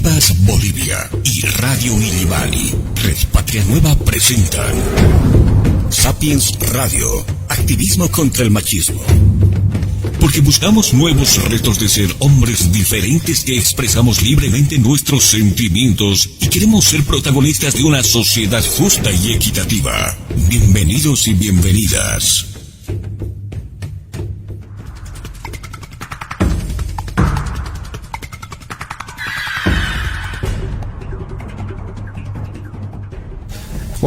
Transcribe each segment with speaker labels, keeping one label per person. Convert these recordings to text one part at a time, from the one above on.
Speaker 1: Vivas Bolivia y Radio Illimani, Red Patria Nueva presentan Sapiens Radio, activismo contra el machismo. Porque buscamos nuevos retos de ser hombres diferentes que expresamos libremente nuestros sentimientos y queremos ser protagonistas de una sociedad justa y equitativa. Bienvenidos y bienvenidas.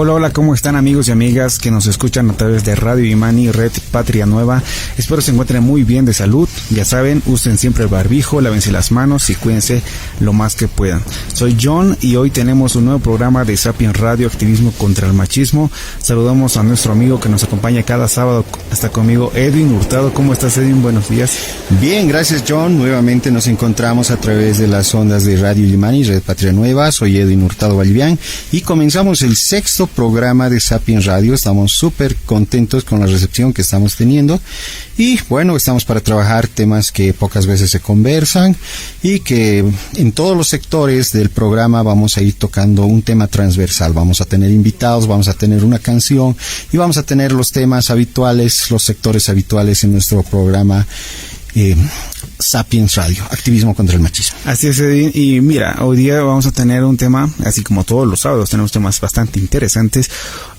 Speaker 2: Hola, hola, ¿cómo están amigos y amigas que nos escuchan a través de Radio Illimani, Red Patria Nueva? Espero se encuentren muy bien de salud. Ya saben, usen siempre el barbijo, lávense las manos y cuídense lo más que puedan. Soy John y hoy tenemos un nuevo programa de Sapiens Radio, activismo contra el machismo. Saludamos a nuestro amigo que nos acompaña cada sábado. Está conmigo Edwin Hurtado. ¿Cómo estás, Edwin? Buenos días.
Speaker 3: Bien, gracias, John. Nuevamente nos encontramos a través de las ondas de Radio Illimani, Red Patria Nueva. Soy Edwin Hurtado Vallivian y comenzamos el sexto programa de Sapiens Radio. Estamos súper contentos con la recepción que estamos teniendo y bueno, estamos para trabajar temas que pocas veces se conversan y que en todos los sectores del programa vamos a ir tocando un tema transversal. Vamos a tener invitados, vamos a tener una canción y vamos a tener los temas habituales, los sectores habituales en nuestro programa Sapiens Radio, activismo contra el machismo.
Speaker 2: Así es, Edwin. Y mira, hoy día vamos a tener un tema, así como todos los sábados tenemos temas bastante interesantes.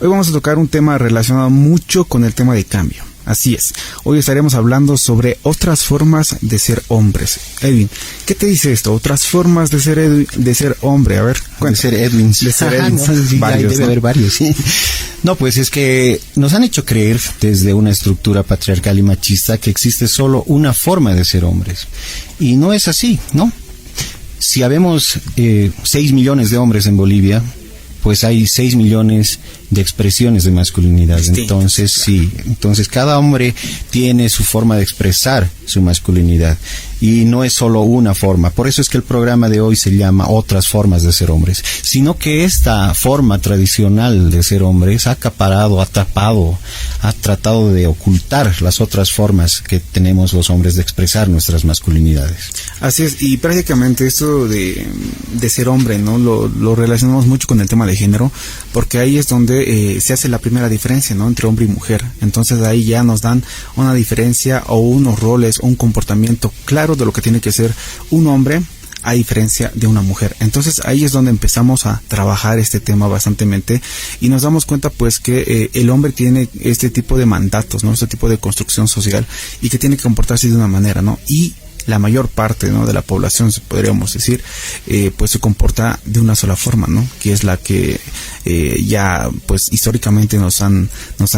Speaker 2: Hoy vamos a tocar un tema relacionado mucho con el tema de cambio. Así es, hoy estaremos hablando sobre otras formas de ser hombres. Edwin, ¿qué te dice esto? Otras formas de ser hombre. A ver,
Speaker 3: de ser Edwin.
Speaker 2: De ser Edwin.
Speaker 3: No, varios, debe haber varios, sí. No, pues es que nos han hecho creer desde una estructura patriarcal y machista que existe solo una forma de ser hombres. Y no es así, ¿no? Si habemos 6 millones de hombres en Bolivia, pues hay 6 millones de expresiones de masculinidad. Entonces, sí, entonces cada hombre tiene su forma de expresar su masculinidad y no es solo una forma. Por eso es que el programa de hoy se llama Otras formas de ser hombres, sino que esta forma tradicional de ser hombres ha acaparado, ha tapado, ha tratado de ocultar las otras formas que tenemos los hombres de expresar nuestras masculinidades.
Speaker 2: Así es, y prácticamente esto de ser hombre, ¿no? Lo relacionamos mucho con el tema de género, porque ahí es donde se hace la primera diferencia, ¿no? Entre hombre y mujer. Entonces ahí ya nos dan una diferencia o unos roles o un comportamiento claro de lo que tiene que ser un hombre a diferencia de una mujer. Entonces ahí es donde empezamos a trabajar este tema bastantemente y nos damos cuenta pues que el hombre tiene este tipo de mandatos, ¿no? Este tipo de construcción social y que tiene que comportarse de una manera, ¿no? Y la mayor parte, ¿no?, de la población, podríamos decir, pues se comporta de una sola forma, ¿no? Que es la que ya, pues, históricamente nos han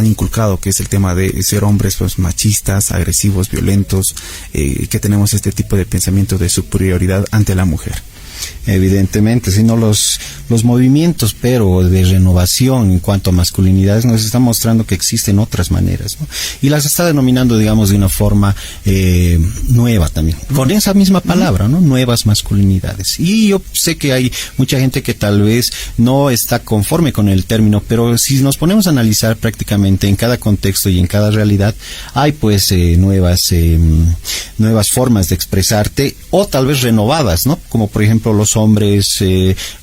Speaker 2: inculcado, que es el tema de ser hombres, pues, machistas, agresivos, violentos, que tenemos este tipo de pensamiento de superioridad ante la mujer.
Speaker 3: Evidentemente, sino los movimientos, pero de renovación en cuanto a masculinidades nos están mostrando que existen otras maneras, ¿no? Y las está denominando, digamos, de una forma nueva también, con esa misma palabra, ¿no? Nuevas masculinidades. Y yo sé que hay mucha gente que tal vez no está conforme con el término, pero si nos ponemos a analizar prácticamente en cada contexto y en cada realidad, hay pues nuevas formas de expresarte o tal vez renovadas, ¿no? Como por ejemplo los hombres,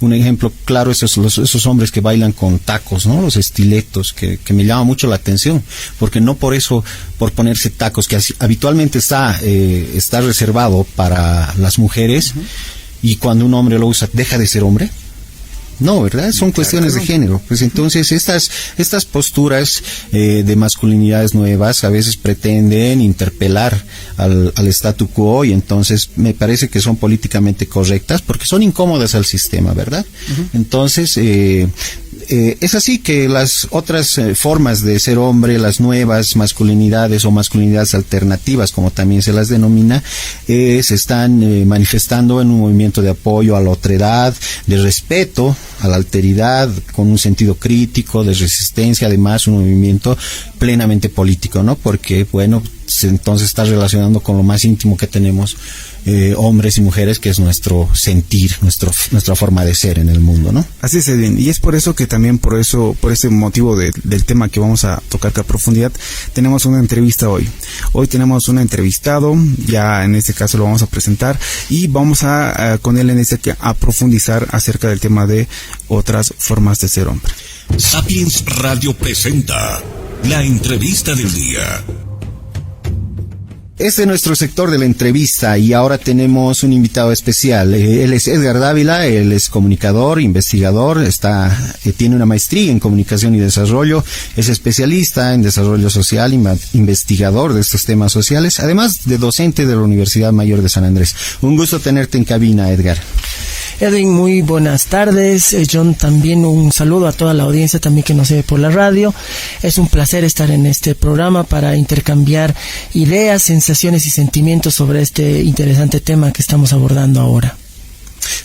Speaker 3: un ejemplo claro, esos hombres que bailan con tacos, ¿no? Los estiletos, que me llama mucho la atención, porque no por eso, por ponerse tacos, que habitualmente está reservado para las mujeres, y cuando un hombre lo usa, ¿deja de ser hombre? No, ¿verdad? Son cuestiones de género. Pues entonces estas posturas de masculinidades nuevas a veces pretenden interpelar al statu quo y entonces me parece que son políticamente correctas porque son incómodas al sistema, ¿verdad? Entonces, es así que las otras formas de ser hombre, las nuevas masculinidades o masculinidades alternativas, como también se las denomina, se están manifestando en un movimiento de apoyo a la otredad, de respeto a la alteridad, con un sentido crítico, de resistencia, además un movimiento plenamente político, ¿no? Porque, bueno, entonces está relacionando con lo más íntimo que tenemos hombres y mujeres, que es nuestro sentir, nuestra forma de ser en el mundo, ¿no?
Speaker 2: Así es, Edwin, y es por eso que también por ese motivo del tema que vamos a tocar a profundidad, tenemos una entrevista hoy. Hoy tenemos un entrevistado, ya en este caso lo vamos a presentar y vamos con él a profundizar acerca del tema de otras formas de ser hombre.
Speaker 1: Sapiens Radio presenta la entrevista del día.
Speaker 3: Este es nuestro sector de la entrevista y ahora tenemos un invitado especial. Él es Edgar Dávila, él es comunicador, investigador, tiene una maestría en comunicación y desarrollo, es especialista en desarrollo social, investigador de estos temas sociales, además de docente de la Universidad Mayor de San Andrés. Un gusto tenerte en cabina, Edgar.
Speaker 4: Edwin, muy buenas tardes. John, también un saludo a toda la audiencia también que nos ve por la radio. Es un placer estar en este programa para intercambiar ideas, sensaciones y sentimientos sobre este interesante tema que estamos abordando ahora.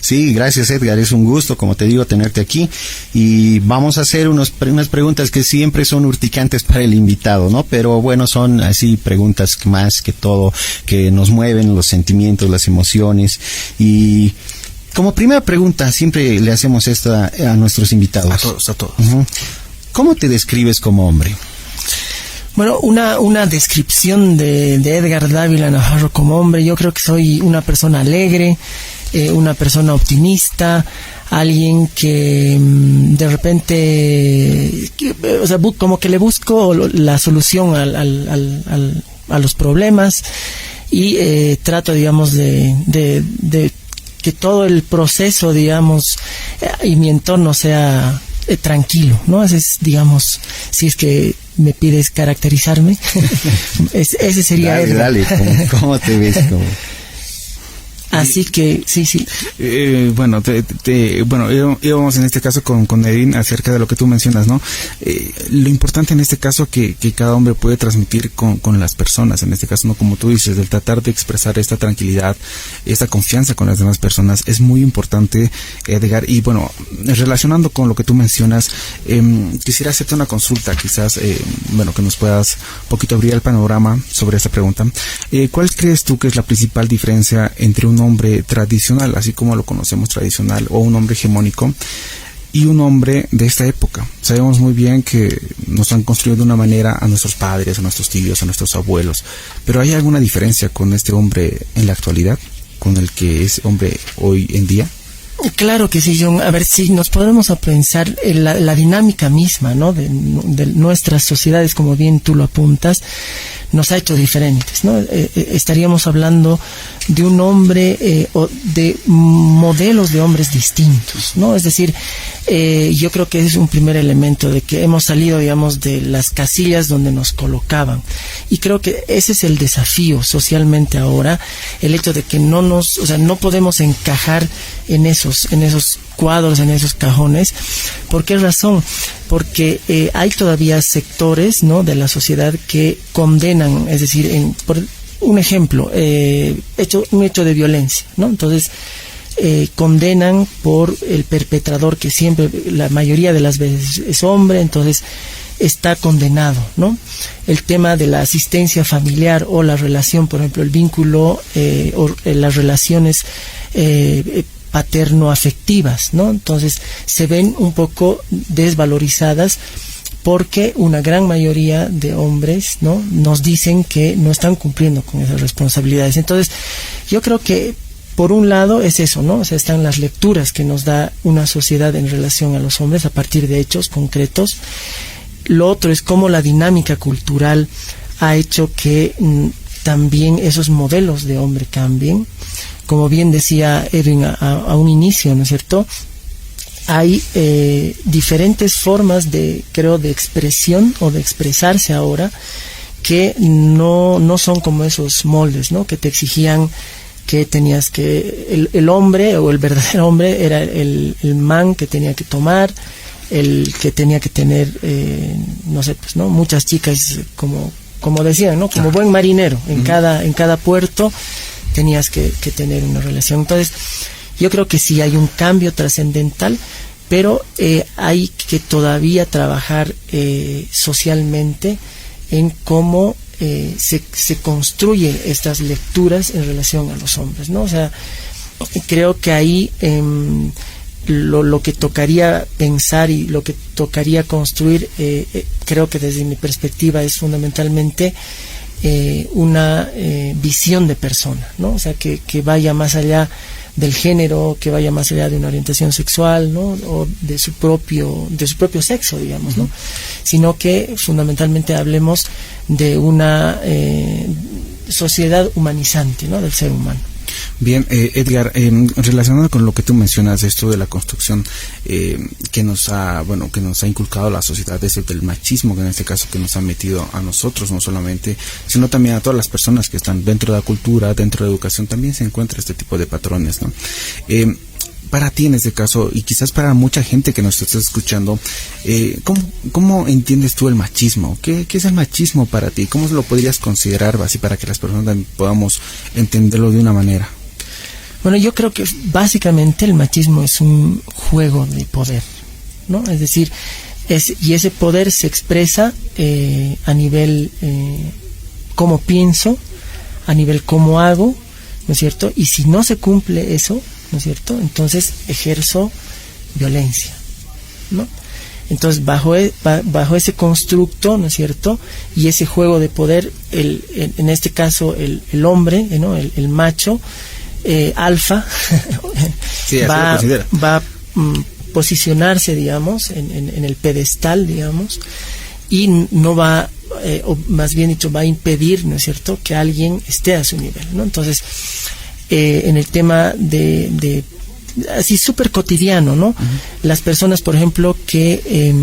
Speaker 3: Sí, gracias, Edgar, es un gusto, como te digo, tenerte aquí, y vamos a hacer unas preguntas que siempre son urticantes para el invitado, ¿no? Pero bueno, son así preguntas más que todo que nos mueven los sentimientos, las emociones. Y como primera pregunta, siempre le hacemos esta a nuestros invitados.
Speaker 2: A todos.
Speaker 3: Uh-huh. ¿Cómo te describes como hombre?
Speaker 4: Bueno, una descripción de Edgar Dávila Navarro como hombre, yo creo que soy una persona alegre, una persona optimista, alguien que de repente, como que le busco la solución a los problemas y trato, digamos, de que todo el proceso, digamos, y mi entorno sea tranquilo, ¿no? Ese es, digamos, si es que me pides caracterizarme, ese sería
Speaker 3: Edgar. Dale, ¿cómo te ves?
Speaker 4: Así que, sí.
Speaker 2: Íbamos en este caso con Edwin acerca de lo que tú mencionas, ¿no? Lo importante en este caso que cada hombre puede transmitir con las personas, en este caso, ¿no? Como tú dices, el tratar de expresar esta tranquilidad, esta confianza con las demás personas, es muy importante, Edgar. Y bueno, relacionando con lo que tú mencionas, quisiera hacerte una consulta, quizás, que nos puedas un poquito abrir el panorama sobre esta pregunta. ¿Cuál crees tú que es la principal diferencia entre un hombre tradicional, así como lo conocemos tradicional, o un hombre hegemónico, y un hombre de esta época? Sabemos muy bien que nos han construido de una manera a nuestros padres, a nuestros tíos, a nuestros abuelos, pero ¿hay alguna diferencia con este hombre en la actualidad, con el que es hombre hoy en día?
Speaker 4: Claro que sí, John. A ver, si nos podemos pensar en la dinámica misma, ¿no? de nuestras sociedades, como bien tú lo apuntas, nos ha hecho diferentes, ¿no? Estaríamos hablando de un hombre o de modelos de hombres distintos, ¿no? Es decir, yo creo que ese es un primer elemento de que hemos salido, digamos, de las casillas donde nos colocaban, y creo que ese es el desafío socialmente ahora, el hecho de que no podemos encajar en esos cuadros, en esos cajones. ¿Por qué razón? Porque hay todavía sectores, ¿no?, de la sociedad que condenan, es decir, por un ejemplo, un hecho de violencia, ¿no? Entonces condenan por el perpetrador, que siempre, la mayoría de las veces es hombre, entonces está condenado, ¿no? El tema de la asistencia familiar o la relación, por ejemplo, el vínculo o las relaciones paterno-afectivas, ¿no? Entonces se ven un poco desvalorizadas porque una gran mayoría de hombres, ¿no?, nos dicen que no están cumpliendo con esas responsabilidades. Entonces yo creo que por un lado es eso, ¿no? O sea, están las lecturas que nos da una sociedad en relación a los hombres a partir de hechos concretos. Lo otro es cómo la dinámica cultural ha hecho que también esos modelos de hombre cambien. Como bien decía Edwin a un inicio, ¿no es cierto? Hay diferentes formas de expresión o de expresarse ahora que no son como esos moldes, ¿no?, que te exigían que tenías que el hombre o el verdadero hombre era el man que tenía que tomar, el que tenía que tener muchas chicas, como decían, ¿no?, como buen marinero en cada puerto tenías que tener una relación. Entonces yo creo que sí hay un cambio trascendental, pero hay que todavía trabajar socialmente en cómo se construyen estas lecturas en relación a los hombres, ¿no? O sea, creo que ahí lo que tocaría pensar y lo que tocaría construir, creo que desde mi perspectiva es fundamentalmente una visión de persona, ¿no? O sea, que vaya más allá del género, que vaya más allá de una orientación sexual, ¿no? O de su propio sexo, digamos, ¿no? Sino que fundamentalmente hablemos de una sociedad humanizante, ¿no? Del ser humano.
Speaker 2: Bien, Edgar, relacionado con lo que tú mencionas, esto de la construcción que nos ha inculcado la sociedad, desde el machismo, que en este caso que nos ha metido a nosotros, no solamente, sino también a todas las personas que están dentro de la cultura, dentro de la educación, también se encuentra este tipo de patrones, ¿no? Para ti en este caso, y quizás para mucha gente que nos está escuchando, ¿cómo entiendes tú el machismo? ¿Qué es el machismo para ti? ¿Cómo lo podrías considerar así para que las personas también podamos entenderlo de una manera?
Speaker 4: Bueno, yo creo que básicamente el machismo es un juego de poder, ¿no? Es decir, y ese poder se expresa a nivel cómo pienso, a nivel cómo hago, ¿no es cierto? Y si no se cumple eso, ¿no es cierto?, entonces ejerzo violencia, ¿no? Entonces bajo ese constructo, ¿no es cierto?, y ese juego de poder, en este caso el hombre, ¿no?, el macho alfa
Speaker 2: sí,
Speaker 4: va a posicionarse, digamos, en el pedestal, digamos, y no va, o más bien dicho, va a impedir, ¿no es cierto?, que alguien esté a su nivel, ¿no? Entonces, en el tema de así súper cotidiano, ¿no? Las personas, por ejemplo, que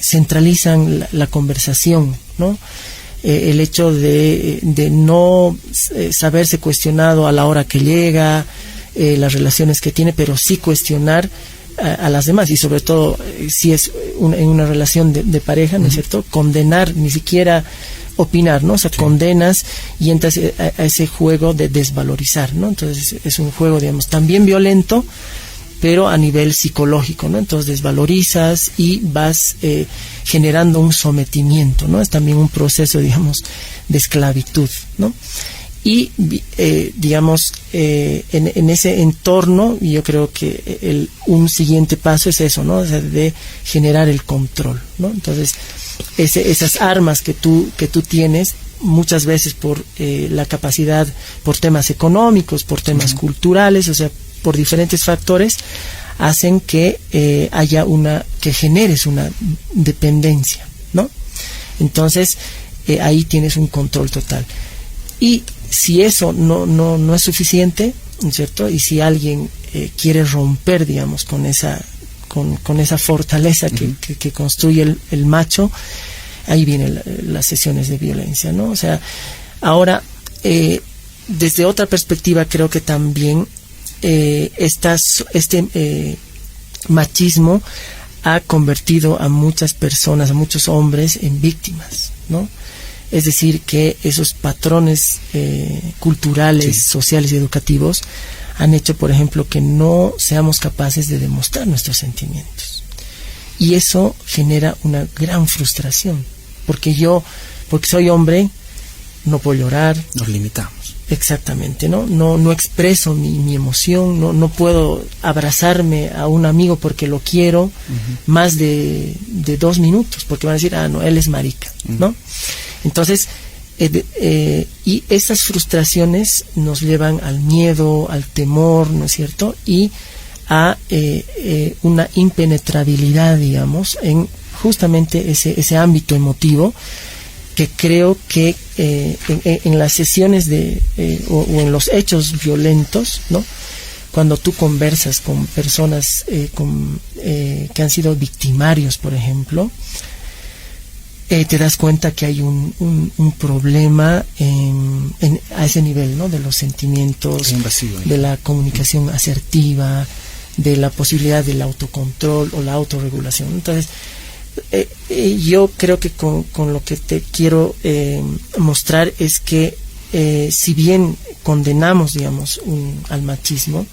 Speaker 4: centralizan la conversación, ¿no? El hecho de no saberse cuestionado a la hora que llega, las relaciones que tiene, pero sí cuestionar a las demás, y sobre todo si es en una relación de pareja, ¿no es cierto?, condenar, ni siquiera opinar, ¿no? O sea, condenas y entras a ese juego de desvalorizar, ¿no? Entonces es un juego, digamos, también violento, pero a nivel psicológico, ¿no? Entonces desvalorizas y vas generando un sometimiento, ¿no? Es también un proceso, digamos, de esclavitud, ¿no? Y, digamos, en ese entorno, yo creo que un siguiente paso es eso, ¿no? O sea, de generar el control, ¿no? Entonces, esas armas que tú tienes, muchas veces por la capacidad, por temas económicos, por temas culturales, o sea, por diferentes factores, hacen que que generes una dependencia, ¿no? Entonces, ahí tienes un control total. Y si eso no es suficiente, ¿no es cierto?, y si alguien quiere romper, digamos, con esa fortaleza que construye el macho, ahí vienen las sesiones de violencia, ¿no? O sea, ahora, desde otra perspectiva, creo que también este machismo ha convertido a muchas personas, a muchos hombres, en víctimas, ¿no? Es decir, que esos patrones culturales, sociales y educativos han hecho, por ejemplo, que no seamos capaces de demostrar nuestros sentimientos. Y eso genera una gran frustración, porque soy hombre, no puedo llorar.
Speaker 2: Nos limitamos.
Speaker 4: Exactamente, ¿no? No expreso mi emoción, no puedo abrazarme a un amigo porque lo quiero más de 2 minutos, porque van a decir, no, él es marica, ¿no? Entonces, y estas frustraciones nos llevan al miedo, al temor, ¿no es cierto?, y a una impenetrabilidad, digamos, en justamente ese ámbito emotivo, que creo que en las sesiones o en los hechos violentos, ¿no?, cuando tú conversas con personas que han sido victimarios, por ejemplo, te das cuenta que hay un problema a ese nivel, ¿no?, de los sentimientos,
Speaker 2: invasivo,
Speaker 4: de la comunicación asertiva, de la posibilidad del autocontrol o la autorregulación. Entonces, yo creo que con lo que te quiero mostrar es que si bien condenamos, digamos, al machismo,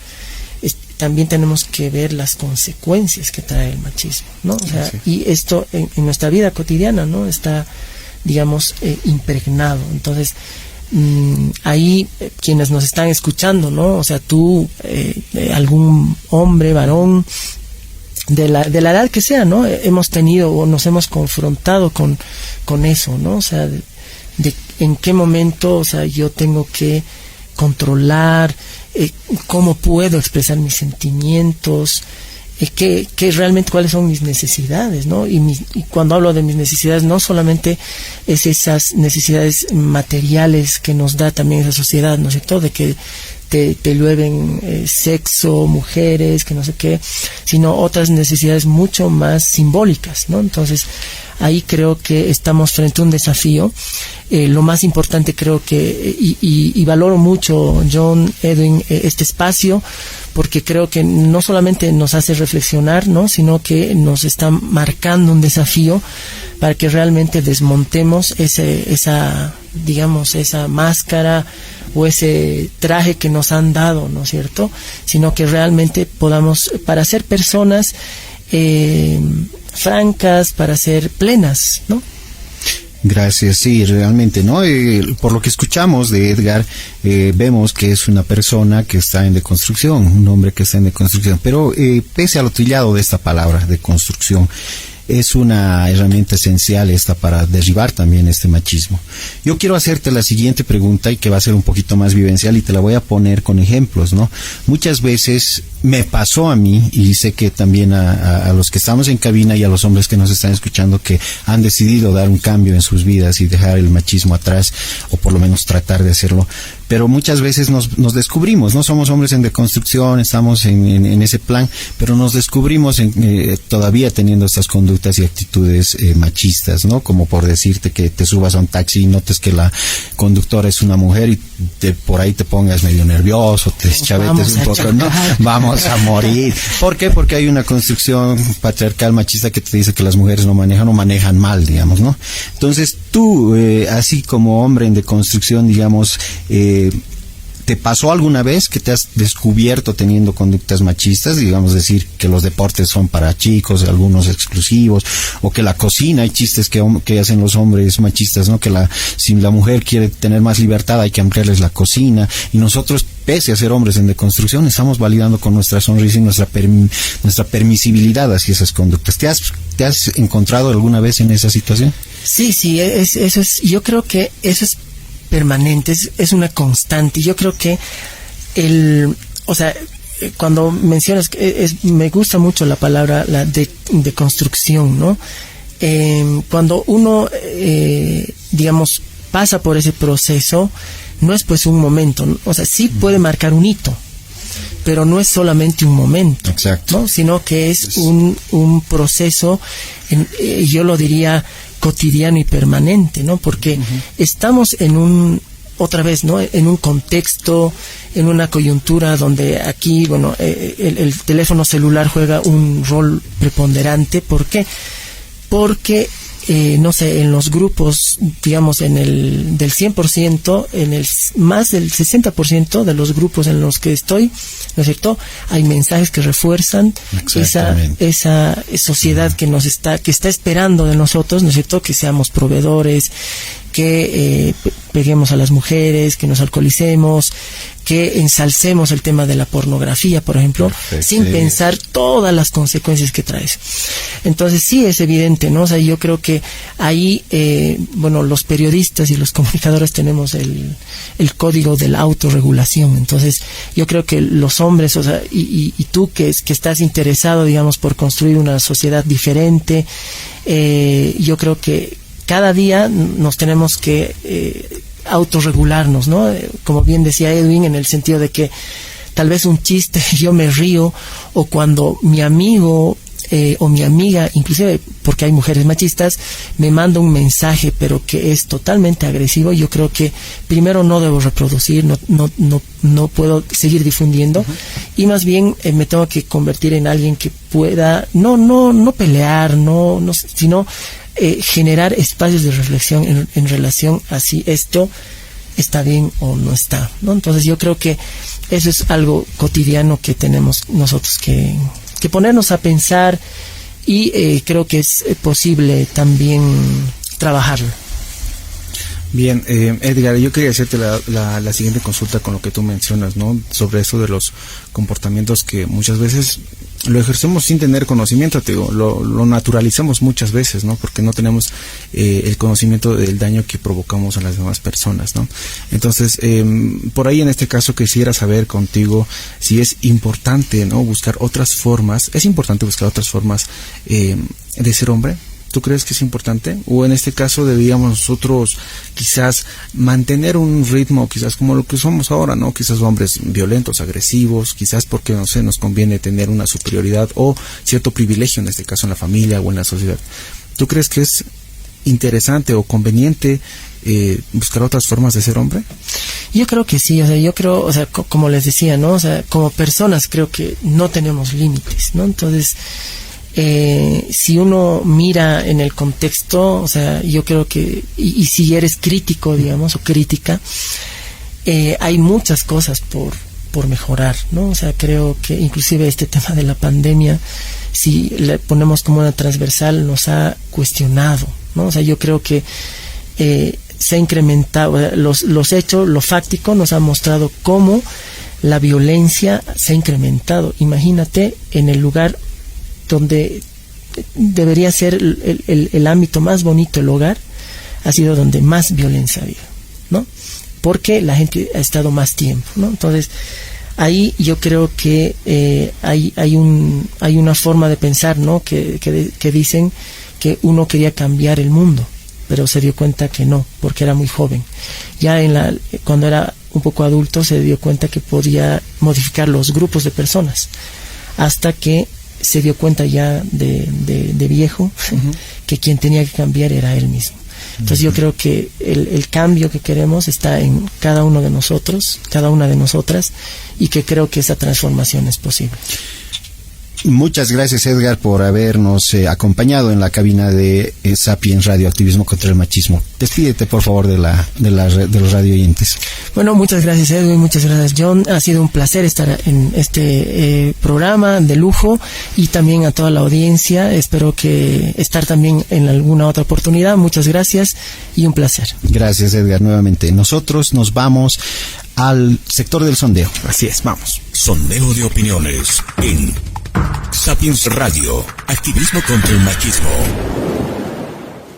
Speaker 4: también tenemos que ver las consecuencias que trae el machismo, ¿no? O sea, y esto en nuestra vida cotidiana, ¿no?, está digamos, impregnado. Entonces, ahí quienes nos están escuchando, ¿no? O sea, tú, algún hombre, varón, de la edad que sea, ¿no? Hemos tenido o nos hemos confrontado con eso, ¿no? O sea, de en qué momento, o sea, yo tengo que controlar, cómo puedo expresar mis sentimientos, que realmente cuáles son mis necesidades, ¿no? Y cuando hablo de mis necesidades, no solamente es esas necesidades materiales que nos da también esa sociedad, ¿no es cierto? De que te llueven sexo, mujeres, que no sé qué, sino otras necesidades mucho más simbólicas, ¿no? Entonces, ahí creo que estamos frente a un desafío. Lo más importante creo que, y valoro mucho, John, Edwin, este espacio, porque creo que no solamente nos hace reflexionar, ¿no? Sino que nos está marcando un desafío para que realmente desmontemos esa máscara o ese traje que nos han dado, ¿no es cierto? Sino que realmente podamos, para ser personas francas, para ser plenas, ¿no?
Speaker 3: Gracias, sí, realmente, ¿no? Por lo que escuchamos de Edgar, vemos que es una persona que está en deconstrucción, un hombre que está en deconstrucción, pero pese a lo trillado de esta palabra, deconstrucción, es una herramienta esencial esta para derribar también este machismo. Yo quiero hacerte la siguiente pregunta y que va a ser un poquito más vivencial y te la voy a poner con ejemplos, ¿no? Muchas veces me pasó a mí y sé que también a los que estamos en cabina y a los hombres que nos están escuchando que han decidido dar un cambio en sus vidas y dejar el machismo atrás o por lo menos tratar de hacerlo. Pero muchas veces nos descubrimos, ¿no? Somos hombres en deconstrucción, estamos en ese plan, pero nos descubrimos todavía teniendo estas conductas y actitudes machistas, ¿no? Como por decirte que te subas a un taxi y notes que la conductora es una mujer y por ahí te pongas medio nervioso, te chavetes un poco, ¿no? Vamos a morir. ¿Por qué? Porque hay una construcción patriarcal machista que te dice que las mujeres no manejan mal, digamos, ¿no? Entonces tú, así como hombre en deconstrucción, digamos, ¿te pasó alguna vez que te has descubierto teniendo conductas machistas? Digamos, decir que los deportes son para chicos, algunos exclusivos, o que la cocina, hay chistes que hacen los hombres machistas, ¿no? Que si la mujer quiere tener más libertad hay que ampliarles la cocina, y nosotros, pese a ser hombres en deconstrucción, estamos validando con nuestra sonrisa y nuestra permisibilidad hacia esas conductas. ¿Te has encontrado alguna vez en esa situación?
Speaker 4: Sí, eso es, yo creo que eso es permanente, es una constante. Yo creo que cuando mencionas que me gusta mucho la palabra de construcción, ¿no? Cuando uno digamos pasa por ese proceso, no es pues un momento, ¿no? O sea, sí puede marcar un hito, pero no es solamente un momento. Exacto. ¿No? Sino que es un proceso, yo lo diría cotidiano y permanente, ¿no? Porque estamos otra vez, ¿no? En un contexto, en una coyuntura donde aquí, bueno, el teléfono celular juega un rol preponderante. ¿Por qué? Porque, no sé, en los grupos, digamos, del 100%, más del 60% de los grupos en los que estoy, ¿no es cierto? Hay mensajes que refuerzan esa sociedad que está esperando de nosotros, ¿no es cierto? Que seamos proveedores, que peguemos a las mujeres, que nos alcoholicemos, que ensalcemos el tema de la pornografía, por ejemplo. Perfecto. Sin pensar todas las consecuencias que trae. Entonces sí es evidente, ¿no? O sea, yo creo que ahí, los periodistas y los comunicadores tenemos el código de la autorregulación. Entonces yo creo que los hombres, o sea, y tú que estás interesado, digamos, por construir una sociedad diferente, yo creo que cada día nos tenemos que autorregularnos, ¿no? Como bien decía Edwin, en el sentido de que tal vez un chiste yo me río, o cuando mi amigo o mi amiga, inclusive porque hay mujeres machistas, me manda un mensaje pero que es totalmente agresivo, yo creo que primero no debo reproducir, no puedo seguir difundiendo, y más bien me tengo que convertir en alguien que pueda no pelear, sino generar espacios de reflexión en relación a si esto está bien o no está, ¿no? Entonces yo creo que eso es algo cotidiano que tenemos nosotros que ponernos a pensar, y creo que es posible también trabajarlo.
Speaker 2: Bien, Edgar, yo quería hacerte la siguiente consulta con lo que tú mencionas, ¿no? Sobre eso de los comportamientos que muchas veces lo ejercemos sin tener conocimiento, te digo, lo naturalizamos muchas veces, ¿no? Porque no tenemos el conocimiento del daño que provocamos a las demás personas, ¿no? Entonces, por ahí en este caso quisiera saber contigo si es importante, ¿no? Buscar otras formas, ¿es importante buscar otras formas de ser hombre? ¿Tú crees que es importante? O en este caso deberíamos nosotros quizás mantener un ritmo, quizás como lo que somos ahora, ¿no? Quizás hombres violentos, agresivos, quizás porque, no sé, nos conviene tener una superioridad o cierto privilegio, en este caso en la familia o en la sociedad. ¿Tú crees que es interesante o conveniente buscar otras formas de ser hombre?
Speaker 4: Yo creo que sí, yo creo, como les decía, ¿no? Como personas creo que no tenemos límites, ¿no? Entonces, si uno mira en el contexto, yo creo que, y si eres crítico, digamos, o crítica, hay muchas cosas por mejorar, ¿no? Creo que inclusive este tema de la pandemia, si le ponemos como una transversal, nos ha cuestionado, ¿no? Yo creo que se ha incrementado, los hechos, lo fáctico nos ha mostrado cómo la violencia se ha incrementado. Imagínate en el lugar donde debería ser el ámbito más bonito, el hogar, ha sido donde más violencia ha habido, ¿no? Porque la gente ha estado más tiempo, ¿no? Entonces, ahí yo creo que hay una forma de pensar, ¿no? Que dicen que uno quería cambiar el mundo, pero se dio cuenta que no, porque era muy joven. Ya cuando era un poco adulto se dio cuenta que podía modificar los grupos de personas, hasta que se dio cuenta ya de viejo, uh-huh, que quien tenía que cambiar era él mismo. Entonces, uh-huh, yo creo que el cambio que queremos está en cada uno de nosotros, cada una de nosotras, y que creo que esa transformación es posible.
Speaker 3: Muchas gracias, Edgar, por habernos acompañado en la cabina de Sapiens Radio, Activismo contra el Machismo. Despídete, por favor, de los radio oyentes.
Speaker 4: Bueno, muchas gracias, Edwin, muchas gracias, John. Ha sido un placer estar en este programa de lujo, y también a toda la audiencia. Espero que estar también en alguna otra oportunidad. Muchas gracias y un placer.
Speaker 3: Gracias, Edgar, nuevamente. Nosotros nos vamos al sector del sondeo.
Speaker 2: Así es, vamos.
Speaker 1: Sondeo de opiniones en Sapiens Radio, activismo contra el machismo.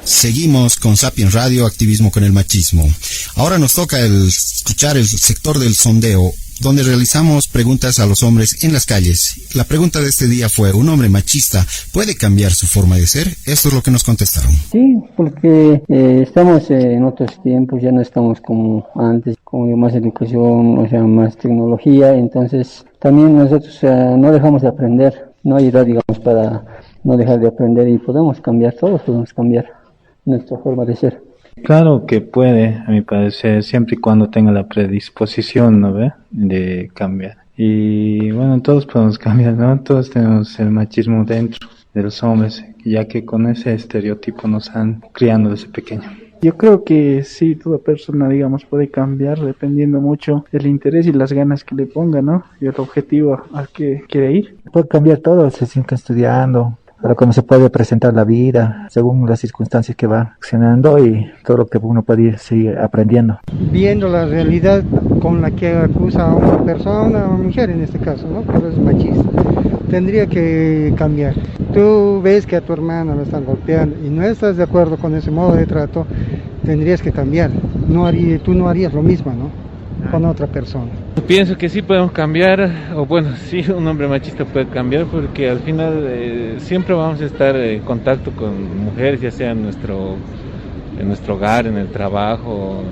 Speaker 3: Seguimos con Sapiens Radio, activismo con el machismo. Ahora nos toca escuchar el sector del sondeo, donde realizamos preguntas a los hombres en las calles. La pregunta de este día fue: ¿un hombre machista puede cambiar su forma de ser? Esto es lo que nos contestaron.
Speaker 5: Sí, porque estamos en otros tiempos, ya no estamos como antes, con más educación, más tecnología. Entonces también nosotros no dejamos de aprender, no hay edad, digamos, para no dejar de aprender, y podemos cambiar, todos podemos cambiar nuestra forma de ser.
Speaker 6: Claro que puede, a mi parecer, siempre y cuando tenga la predisposición, ¿no ve?, de cambiar. Y bueno, todos podemos cambiar, ¿no? Todos tenemos el machismo dentro de los hombres, ya que con ese estereotipo nos han criando desde pequeño.
Speaker 7: Yo creo que sí, toda persona, digamos, puede cambiar dependiendo mucho del interés y las ganas que le ponga, ¿no? Y el objetivo al que quiere ir.
Speaker 8: Puede cambiar todo, se sigue estudiando, para cómo se puede presentar la vida, según las circunstancias que va accionando y todo lo que uno puede ir, seguir aprendiendo.
Speaker 9: Viendo la realidad con la que acusa a una persona, a una mujer en este caso, ¿no? Pero es machista. Tendría que cambiar. Tú ves que a tu hermana la están golpeando y no estás de acuerdo con ese modo de trato, tendrías que cambiar. Tú no harías lo mismo, ¿no?, con otra persona.
Speaker 10: Pienso que sí podemos cambiar, o bueno, sí, un hombre machista puede cambiar, porque al final siempre vamos a estar en contacto con mujeres, ya sea en nuestro hogar, en el trabajo.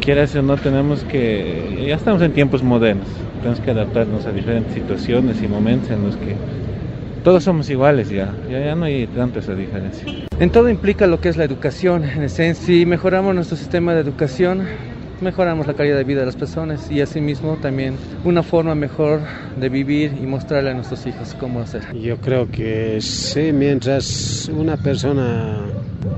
Speaker 10: Quieras o no, ya estamos en tiempos modernos, tenemos que adaptarnos a diferentes situaciones y momentos en los que todos somos iguales, ya no hay tanta esa diferencia.
Speaker 11: En todo implica lo que es la educación, en esencia. Si mejoramos nuestro sistema de educación, mejoramos la calidad de vida de las personas, y asimismo también una forma mejor de vivir y mostrarle a nuestros hijos cómo hacer.
Speaker 12: Yo creo que sí, mientras una persona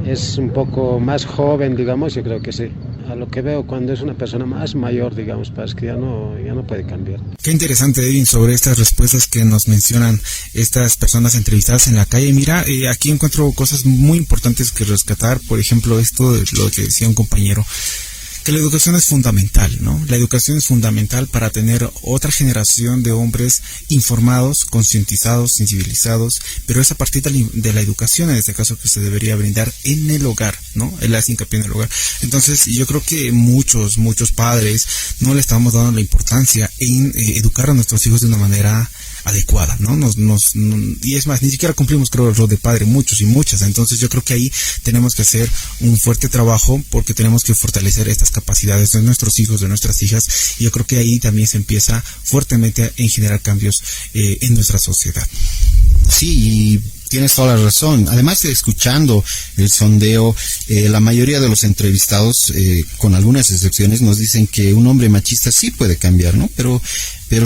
Speaker 12: es un poco más joven, digamos, yo creo que sí. a lo que veo cuando es una persona más mayor, digamos, parece que ya no puede cambiar.
Speaker 2: Qué interesante, Edwin, sobre estas respuestas que nos mencionan estas personas entrevistadas en la calle. Mira, aquí encuentro cosas muy importantes que rescatar. Por ejemplo, esto de lo que decía un compañero, que la educación es fundamental, ¿no? La educación es fundamental para tener otra generación de hombres informados, concientizados, sensibilizados, pero es a partir de la educación, en este caso, que se debería brindar en el hogar, ¿no? Él hace hincapié en el hogar. Entonces, yo creo que muchos padres no le estamos dando la importancia en educar a nuestros hijos de una manera adecuada, ¿no? Y es más, ni siquiera cumplimos, creo, el rol de padre, muchos y muchas. Entonces yo creo que ahí tenemos que hacer un fuerte trabajo, porque tenemos que fortalecer estas capacidades de nuestros hijos, de nuestras hijas, y yo creo que ahí también se empieza fuertemente en generar cambios en nuestra sociedad.
Speaker 3: Sí, y tienes toda la razón. Además, escuchando el sondeo, la mayoría de los entrevistados, con algunas excepciones, nos dicen que un hombre machista sí puede cambiar, ¿no? Pero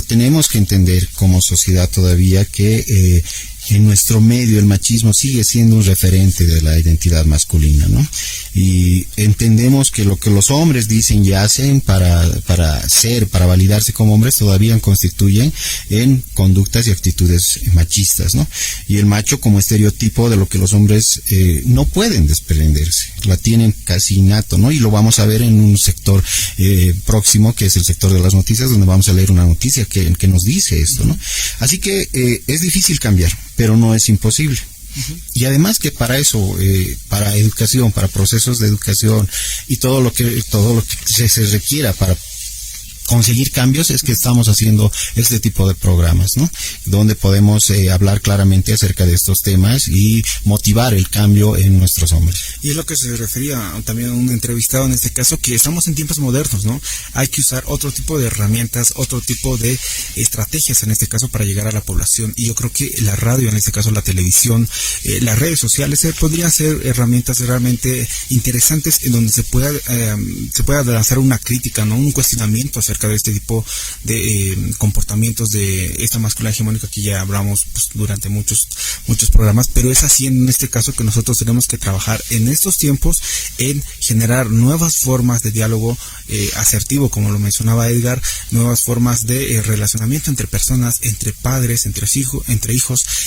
Speaker 3: tenemos que entender como sociedad todavía que en nuestro medio el machismo sigue siendo un referente de la identidad masculina, ¿no? Y entendemos que lo que los hombres dicen y hacen para validarse como hombres todavía constituyen en conductas y actitudes machistas, ¿no? Y el macho como estereotipo de lo que los hombres no pueden desprenderse, la tienen casi innato, ¿no? Y lo vamos a ver en un sector próximo, que es el sector de las noticias, donde vamos a leer una noticia que nos dice esto, ¿no? Así que es difícil cambiar, pero no es imposible. Y además que para eso, para educación, para procesos de educación y todo lo que se requiera para conseguir cambios, es que estamos haciendo este tipo de programas, ¿no? Donde podemos hablar claramente acerca de estos temas y motivar el cambio en nuestros hombres.
Speaker 2: Y es lo que se refería también a un entrevistado en este caso, que estamos en tiempos modernos, ¿no? Hay que usar otro tipo de herramientas, otro tipo de estrategias en este caso para llegar a la población, y yo creo que la radio, en este caso la televisión, las redes sociales podrían ser herramientas realmente interesantes en donde se pueda lanzar una crítica, ¿no? Un cuestionamiento acerca de este tipo de comportamientos de esta masculinidad hegemónica que ya hablamos pues, durante muchos programas, pero es así en este caso que nosotros tenemos que trabajar en estos tiempos en generar nuevas formas de diálogo asertivo, como lo mencionaba Edgar, nuevas formas de relacionamiento entre personas, entre padres, entre hijos,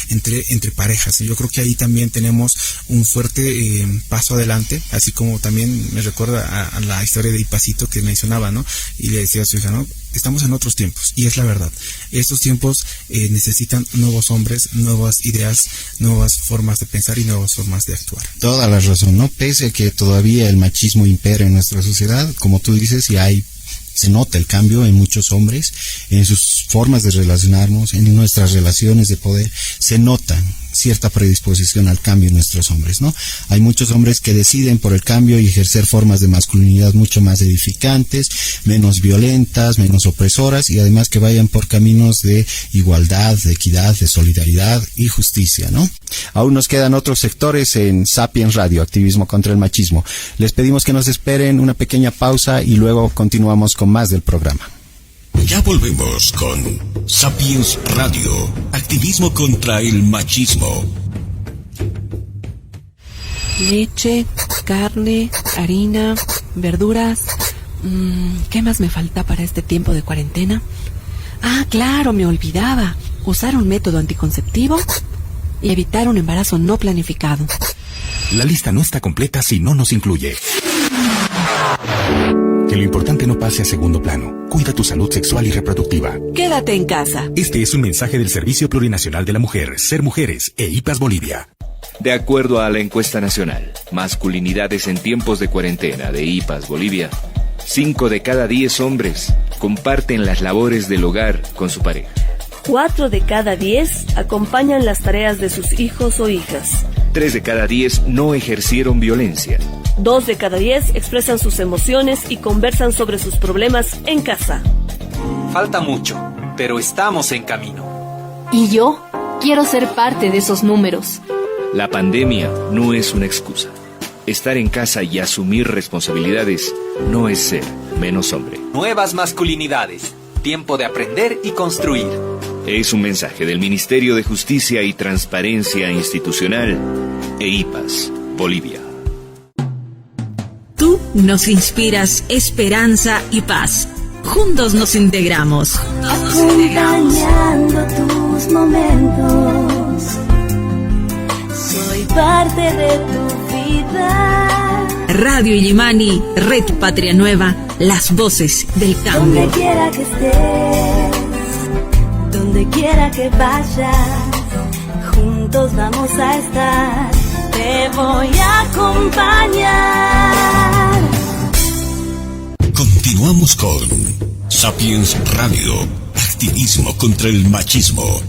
Speaker 2: entre parejas. Y yo creo que ahí también tenemos un fuerte paso adelante, así como también me recuerda a la historia de Ipacito que mencionaba, ¿no? Y le decía a su hija, ¿no? Estamos en otros tiempos, y es la verdad. Estos tiempos necesitan nuevos hombres, nuevas ideas, nuevas formas de pensar y nuevas formas de actuar.
Speaker 3: Toda la razón, ¿no? Pese a que todavía el machismo impera en nuestra sociedad, como tú dices, se nota el cambio en muchos hombres, en sus formas de relacionarnos, en nuestras relaciones de poder, se nota cierta predisposición al cambio en nuestros hombres, ¿no? Hay muchos hombres que deciden por el cambio y ejercer formas de masculinidad mucho más edificantes, menos violentas, menos opresoras, y además que vayan por caminos de igualdad, de equidad, de solidaridad y justicia, ¿no? Aún nos quedan otros sectores en Sapiens Radio, activismo contra el machismo. Les pedimos que nos esperen una pequeña pausa y luego continuamos con más del programa.
Speaker 1: Ya volvemos con Sapiens Radio, activismo contra el machismo.
Speaker 13: Leche, carne, harina, verduras. ¿Qué más me falta para este tiempo de cuarentena? Ah, claro, me olvidaba. Usar un método anticonceptivo y evitar un embarazo no planificado.
Speaker 1: La lista no está completa si no nos incluye. Que lo importante no pase a segundo plano. Cuida tu salud sexual y reproductiva.
Speaker 13: Quédate en casa.
Speaker 1: Este es un mensaje del Servicio Plurinacional de la Mujer, Ser Mujeres e IPAS Bolivia.
Speaker 14: De acuerdo a la encuesta nacional, Masculinidades en tiempos de cuarentena de IPAS Bolivia, 5 de cada 10 hombres comparten las labores del hogar con su pareja.
Speaker 15: 4 de cada 10 acompañan las tareas de sus hijos o hijas.
Speaker 14: 3 de cada 10 no ejercieron violencia.
Speaker 15: 2 de cada 10 expresan sus emociones y conversan sobre sus problemas en casa.
Speaker 16: Falta mucho, pero estamos en camino.
Speaker 17: Y yo quiero ser parte de esos números.
Speaker 14: La pandemia no es una excusa. Estar en casa y asumir responsabilidades no es ser menos hombre.
Speaker 16: Nuevas masculinidades. Tiempo de aprender y construir.
Speaker 14: Es un mensaje del Ministerio de Justicia y Transparencia Institucional e IPAS Bolivia.
Speaker 15: Tú
Speaker 18: Nos inspiras esperanza y paz. Juntos nos integramos.
Speaker 19: Acompañando tus momentos, soy parte de tu vida.
Speaker 18: Radio Illimani, Red Patria Nueva, las voces del cambio.
Speaker 19: Donde quiera que estés, donde quiera que vayas, juntos vamos a estar. Te voy a acompañar.
Speaker 1: Continuamos con Sapiens Radio, activismo contra el machismo.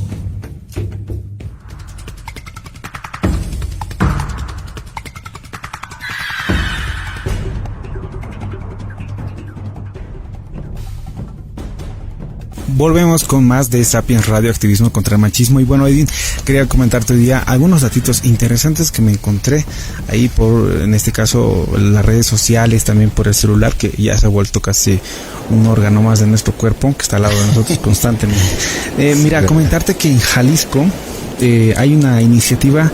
Speaker 2: Volvemos con más de Sapiens Radio, activismo contra el machismo. Y bueno, Edwin, quería comentarte hoy día algunos datitos interesantes que me encontré ahí por, en este caso, las redes sociales, también por el celular, que ya se ha vuelto casi un órgano más de nuestro cuerpo, que está al lado de nosotros constantemente. Mira, comentarte que en Jalisco hay una iniciativa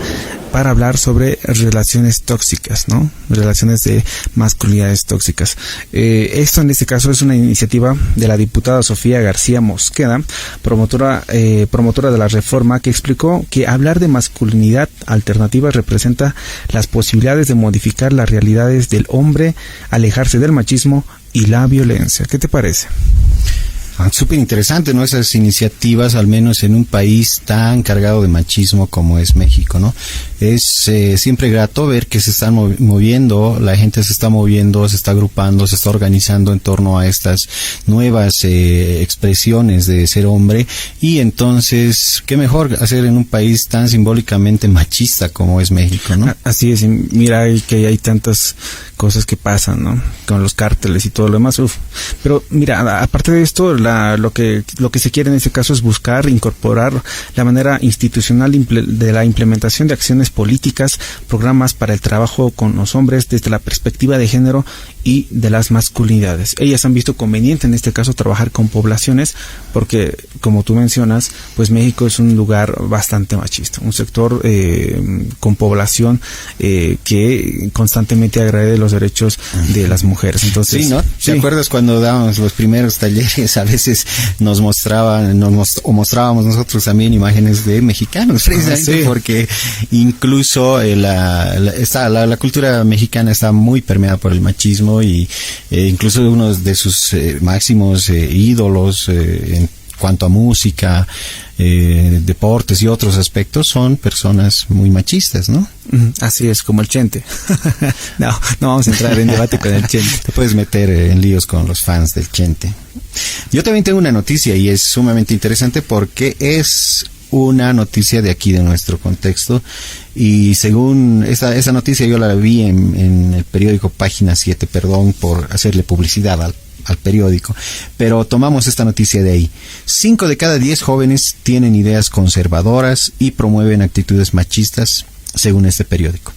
Speaker 2: para hablar sobre relaciones tóxicas, ¿no? Relaciones de masculinidades tóxicas. Esto en este caso es una iniciativa de la diputada Sofía García Mosqueda, promotora de la reforma, que explicó que hablar de masculinidad alternativa representa las posibilidades de modificar las realidades del hombre, alejarse del machismo y la violencia. ¿Qué te parece?
Speaker 3: Súper interesante, ¿no? Esas iniciativas, al menos en un país tan cargado de machismo como es México, ¿no? Es siempre grato ver que se están moviendo, la gente se está moviendo, se está agrupando, se está organizando en torno a estas nuevas expresiones de ser hombre. Y entonces, qué mejor hacer en un país tan simbólicamente machista como es México, ¿no?
Speaker 2: Así es, mira que hay tantas cosas que pasan, ¿no? Con los cárteles y todo lo demás. Pero mira, aparte de esto, lo que se quiere en este caso es buscar incorporar la manera institucional de la implementación de acciones políticas, programas para el trabajo con los hombres desde la perspectiva de género y de las masculinidades. Ellas han visto conveniente en este caso trabajar con poblaciones porque, como tú mencionas, pues México es un lugar bastante machista, un sector con población que constantemente agrede los derechos de las mujeres. Entonces,
Speaker 3: sí, ¿no? ¿Te acuerdas cuando dábamos los primeros talleres? A veces nos mostrábamos nosotros también imágenes de mexicanos, precisamente, sí, porque incluso la cultura mexicana está muy permeada por el machismo y incluso uno de sus máximos ídolos en cuanto a música, deportes y otros aspectos son personas muy machistas, ¿no?
Speaker 2: Así es, como el Chente. No vamos a entrar en debate con el Chente.
Speaker 3: Te puedes meter en líos con los fans del Chente. Yo también tengo una noticia y es sumamente interesante porque es una noticia de aquí, de nuestro contexto, y según esa noticia yo la vi en el periódico Página 7, perdón por hacerle publicidad al periódico, pero tomamos esta noticia de ahí. 5 de cada 10 jóvenes tienen ideas conservadoras y promueven actitudes machistas, según este periódico.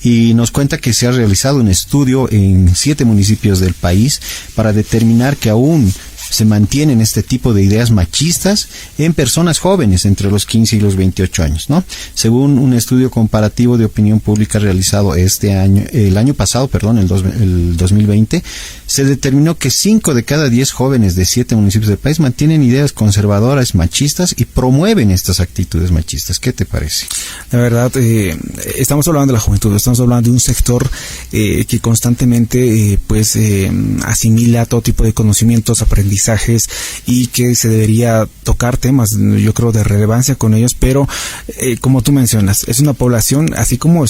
Speaker 3: Y nos cuenta que se ha realizado un estudio en 7 municipios del país para determinar que aún se mantienen este tipo de ideas machistas en personas jóvenes entre los 15 y los 28 años, ¿no? Según un estudio comparativo de opinión pública realizado el año pasado, el 2020, se determinó que 5 de cada 10 jóvenes de 7 municipios del país mantienen ideas conservadoras machistas y promueven estas actitudes machistas. ¿Qué te parece?
Speaker 2: La verdad, estamos hablando de la juventud, estamos hablando de un sector que constantemente asimila todo tipo de conocimientos, aprendizajes, y que se debería tocar temas, yo creo, de relevancia con ellos, pero como tú mencionas, es una población, así como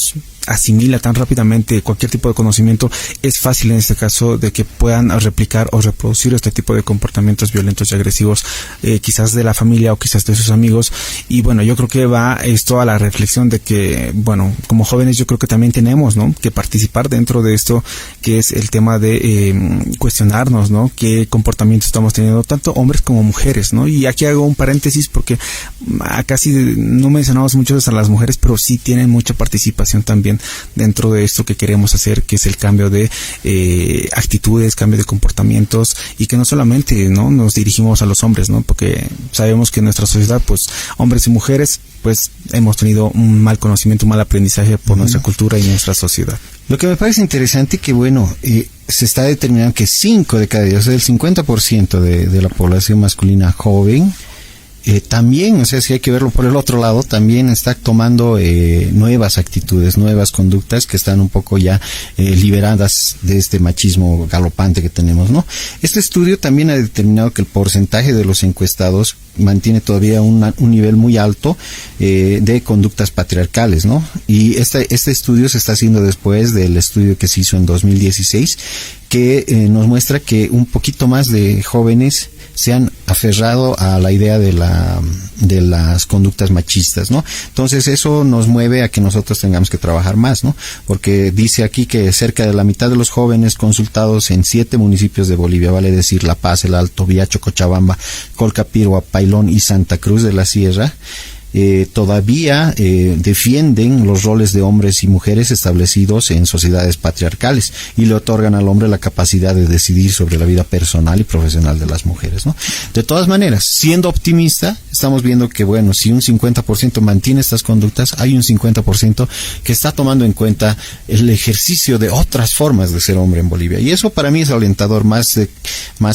Speaker 2: asimila tan rápidamente cualquier tipo de conocimiento, es fácil en este caso de que puedan replicar o reproducir este tipo de comportamientos violentos y agresivos, quizás de la familia o quizás de sus amigos. Y bueno, yo creo que va esto a la reflexión de que, bueno, como jóvenes yo creo que también tenemos, ¿no?, que participar dentro de esto, que es el tema de cuestionarnos, ¿no?, qué comportamientos estamos teniendo, tanto hombres como mujeres, ¿no? Y aquí hago un paréntesis porque casi no mencionamos mucho a las mujeres, pero sí tienen mucha participación también dentro de esto que queremos hacer, que es el cambio de actitudes, cambio de comportamientos, y que no solamente, ¿no?, nos dirigimos a los hombres, ¿no?, porque sabemos que en nuestra sociedad, pues, hombres y mujeres, pues, hemos tenido un mal conocimiento, un mal aprendizaje por nuestra cultura y nuestra sociedad.
Speaker 3: Lo que me parece interesante que, bueno, se está determinando que 5 de cada 10, o sea, el 50% de la población masculina joven, también, o sea, si hay que verlo por el otro lado, también está tomando nuevas actitudes, nuevas conductas que están un poco ya liberadas de este machismo galopante que tenemos, ¿no? Este estudio también ha determinado que el porcentaje de los encuestados mantiene todavía un nivel muy alto de conductas patriarcales, ¿no? Y este estudio se está haciendo después del estudio que se hizo en 2016, que nos muestra que un poquito más de jóvenes se han aferrado a la idea de las conductas machistas, ¿no? Entonces eso nos mueve a que nosotros tengamos que trabajar más, ¿no? Porque dice aquí que cerca de la mitad de los jóvenes consultados en 7 municipios de Bolivia, vale decir La Paz, El Alto, Viacho, Cochabamba, Colcapirua, Pailón y Santa Cruz de la Sierra, todavía defienden los roles de hombres y mujeres establecidos en sociedades patriarcales y le otorgan al hombre la capacidad de decidir sobre la vida personal y profesional de las mujeres, ¿no? De todas maneras, siendo optimista, estamos viendo que, bueno, si un 50% mantiene estas conductas, hay un 50% que está tomando en cuenta el ejercicio de otras formas de ser hombre en Bolivia, y eso para mí es alentador, más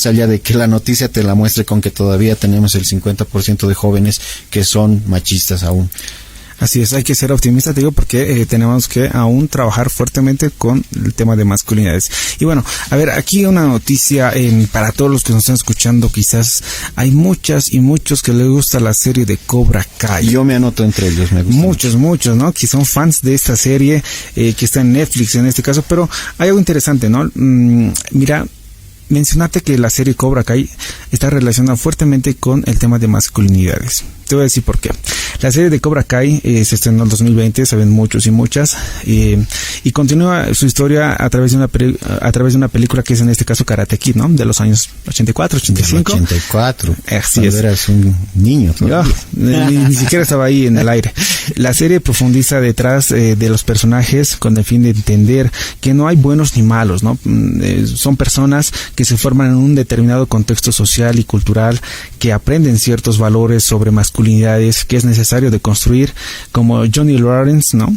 Speaker 3: allá de que la noticia te la muestre con que todavía tenemos el 50% de jóvenes que son machistas aún.
Speaker 2: Así es, hay que ser optimistas, digo, porque tenemos que aún trabajar fuertemente con el tema de masculinidades. Y bueno, a ver, aquí una noticia para todos los que nos están escuchando, quizás hay muchas y muchos que les gusta la serie de Cobra Kai.
Speaker 3: Yo me anoto entre ellos, me gusta
Speaker 2: muchos, ¿no? Que son fans de esta serie, que está en Netflix en este caso, pero hay algo interesante, ¿no? Mira, mencionate que la serie Cobra Kai está relacionada fuertemente con el tema de masculinidades. Te voy a decir por qué. La serie de Cobra Kai se estrenó en 2020, saben muchos y muchas, y continúa su historia a través de una película que es en este caso Karate Kid, ¿no? De los años 84, 85.
Speaker 3: 84.
Speaker 2: Así es.
Speaker 3: Eras un niño.
Speaker 2: Ni siquiera estaba ahí en el aire. La serie profundiza detrás de los personajes con el fin de entender que no hay buenos ni malos, ¿no? Son personas que se forman en un determinado contexto social y cultural, que aprenden ciertos valores sobre masculinidades que es necesario de construir, como Johnny Lawrence, ¿no?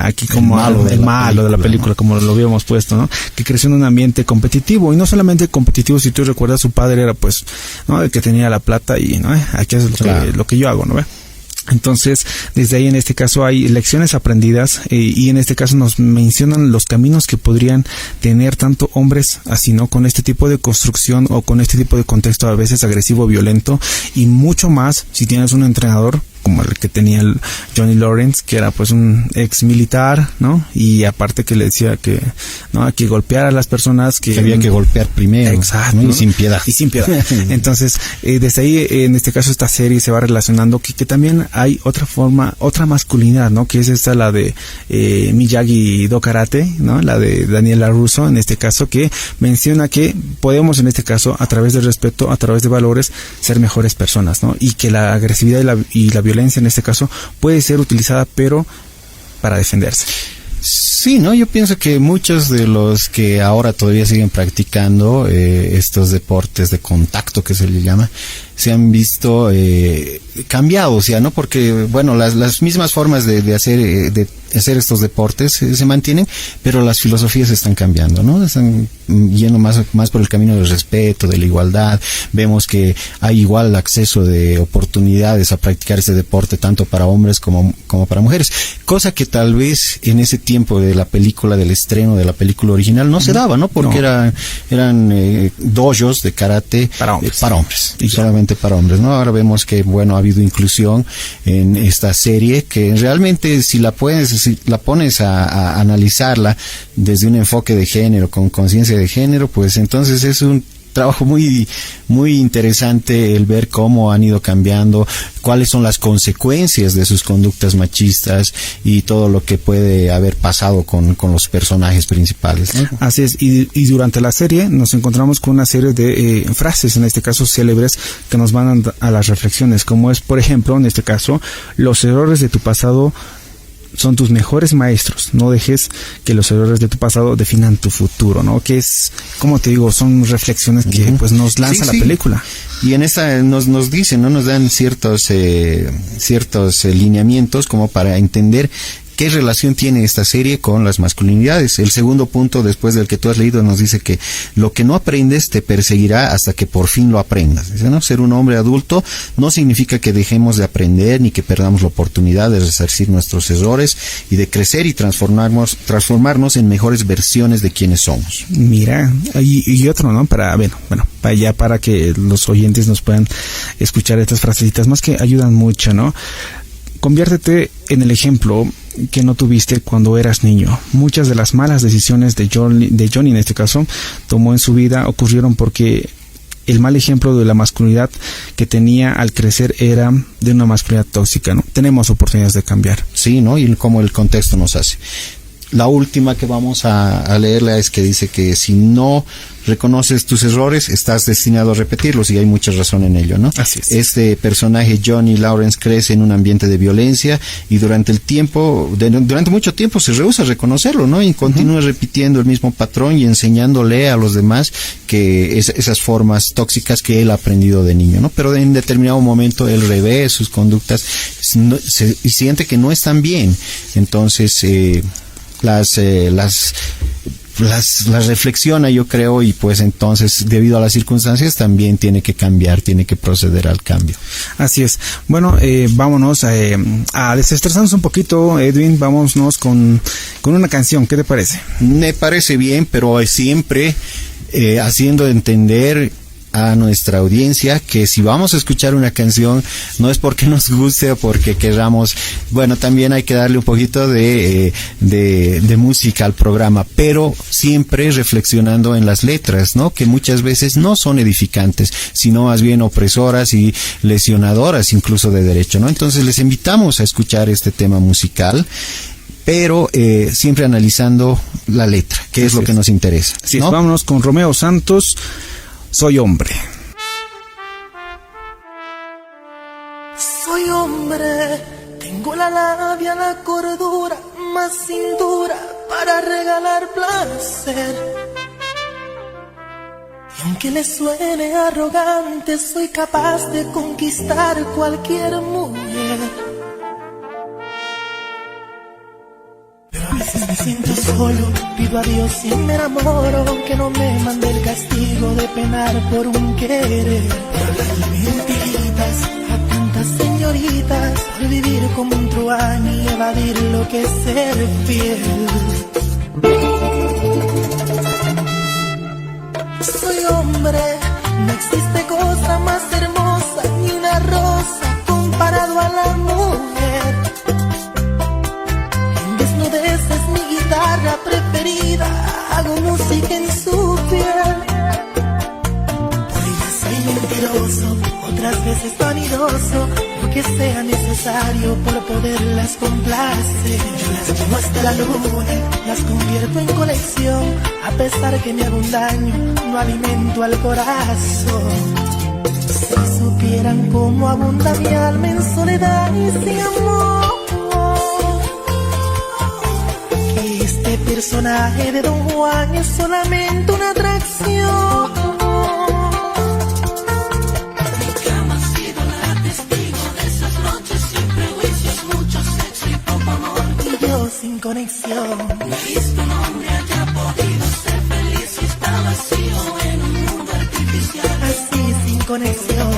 Speaker 2: Aquí como el malo de la película, ¿no? Como lo habíamos puesto, ¿no? Que creció en un ambiente competitivo, y no solamente competitivo, si tú recuerdas, su padre era, pues, ¿no? El que tenía la plata y, ¿no? Aquí es lo que yo hago, ¿no? Entonces, desde ahí en este caso hay lecciones aprendidas, y en este caso nos mencionan los caminos que podrían tener tanto hombres así, ¿no? Con este tipo de construcción o con este tipo de contexto a veces agresivo, violento, y mucho más si tienes un entrenador como el que tenía el Johnny Lawrence, que era pues un ex militar, ¿no? Y aparte que le decía que, ¿no? Que golpeara a las personas, que
Speaker 3: había que golpear primero.
Speaker 2: Exacto,
Speaker 3: ¿no? Y sin piedad.
Speaker 2: Entonces, desde ahí, en este caso, esta serie se va relacionando que también hay otra forma, otra masculinidad, ¿no? Que es esta, la de Miyagi-Do Karate, ¿no? La de Daniel LaRusso, en este caso, que menciona que podemos, en este caso, a través del respeto, a través de valores, ser mejores personas, ¿no? Y que la agresividad y la violencia en este caso puede ser utilizada, pero para defenderse.
Speaker 3: Sí, ¿no? Yo pienso que muchos de los que ahora todavía siguen practicando estos deportes de contacto, que se le llama, se han visto cambiados, ya, ¿no? Porque, bueno, las mismas formas de hacer estos deportes se mantienen, pero las filosofías están cambiando, ¿no? Están yendo más por el camino del respeto, de la igualdad. Vemos que hay igual acceso de oportunidades a practicar este deporte, tanto para hombres como para mujeres, cosa que tal vez en ese tiempo de la película, del estreno de la película original, no se daba, ¿no? Porque eran dojos de karate para hombres, y solamente para hombres, ¿no? Ahora vemos que, bueno, ha habido inclusión en esta serie, que realmente si la pones a analizarla desde un enfoque de género, con conciencia de género, pues entonces es un trabajo muy muy interesante el ver cómo han ido cambiando, cuáles son las consecuencias de sus conductas machistas y todo lo que puede haber pasado con los personajes principales, ¿no?
Speaker 2: Así es, y durante la serie nos encontramos con una serie de frases, en este caso célebres, que nos van a las reflexiones, como es, por ejemplo, en este caso, los errores de tu pasado son tus mejores maestros, no dejes que los errores de tu pasado definan tu futuro, ¿no? Que es, como te digo, son reflexiones que pues nos lanza la película.
Speaker 3: Y en esta nos dicen, ¿no? Nos dan ciertos lineamientos como para entender ¿qué relación tiene esta serie con las masculinidades? El segundo punto, después del que tú has leído, nos dice que lo que no aprendes te perseguirá hasta que por fin lo aprendas. Dice, ¿no? Ser un hombre adulto no significa que dejemos de aprender ni que perdamos la oportunidad de resarcir nuestros errores y de crecer y transformarnos en mejores versiones de quienes somos.
Speaker 2: Mira, y otro, ¿no? Para que los oyentes nos puedan escuchar estas frasecitas más que ayudan mucho, ¿no? Conviértete en el ejemplo que no tuviste cuando eras niño. Muchas de las malas decisiones de Johnny en este caso tomó en su vida ocurrieron porque el mal ejemplo de la masculinidad que tenía al crecer era de una masculinidad tóxica, ¿no? Tenemos oportunidades de cambiar.
Speaker 3: Sí, ¿no? Y como el contexto nos hace. La última que vamos a leerla es que dice que si no reconoces tus errores, estás destinado a repetirlos, y hay mucha razón en ello, ¿no?
Speaker 2: Así es.
Speaker 3: Este personaje, Johnny Lawrence, crece en un ambiente de violencia y durante mucho tiempo se rehúsa a reconocerlo, ¿no? Y continúa repitiendo el mismo patrón y enseñándole a los demás que esas formas tóxicas que él ha aprendido de niño, ¿no? Pero en determinado momento él revé sus conductas y siente que no están bien. Entonces, las reflexiona, yo creo, y pues entonces, debido a las circunstancias, también tiene que cambiar, tiene que proceder al cambio.
Speaker 2: Así es. Bueno, vámonos a desestresarnos un poquito, Edwin. Vámonos con una canción. ¿Qué te parece?
Speaker 3: Me parece bien, pero siempre haciendo entender a nuestra audiencia que si vamos a escuchar una canción no es porque nos guste o porque queramos, bueno, también hay que darle un poquito de música al programa, pero siempre reflexionando en las letras, ¿no? Que muchas veces no son edificantes, sino más bien opresoras y lesionadoras incluso de derecho, ¿no? Entonces les invitamos a escuchar este tema musical, pero siempre analizando la letra, que es lo que nos interesa, ¿no?
Speaker 2: Sí, vámonos con Romeo Santos, Soy hombre.
Speaker 20: Soy hombre, tengo la labia, la cordura, más cintura para regalar placer. Y aunque le suene arrogante, soy capaz de conquistar cualquier mujer. Pero a veces me siento solo, pido a Dios y me enamoro, que no me mande el castigo de penar por un querer. Por hablarle mentiritas a tantas señoritas, por vivir como un truán y evadir lo que es ser fiel. Soy hombre, no existe cosa más hermosa ni una rosa comparado a la mujer. Es mi guitarra preferida, hago música en su piel. Por ella soy mentiroso, otras veces vanidoso, lo que sea necesario por poderlas complacer. Yo las llevo hasta la luna, las convierto en colección, a pesar que me hago un daño, no alimento al corazón. Si supieran cómo abunda mi alma en soledad y sin amor, este personaje de Don Juan es solamente una atracción. Mi cama ha sido la testigo de esas noches sin prejuicios, mucho sexo y poco amor. Y yo sin conexión. No he visto un hombre haya podido ser feliz si está vacío en un mundo artificial. Así sin conexión.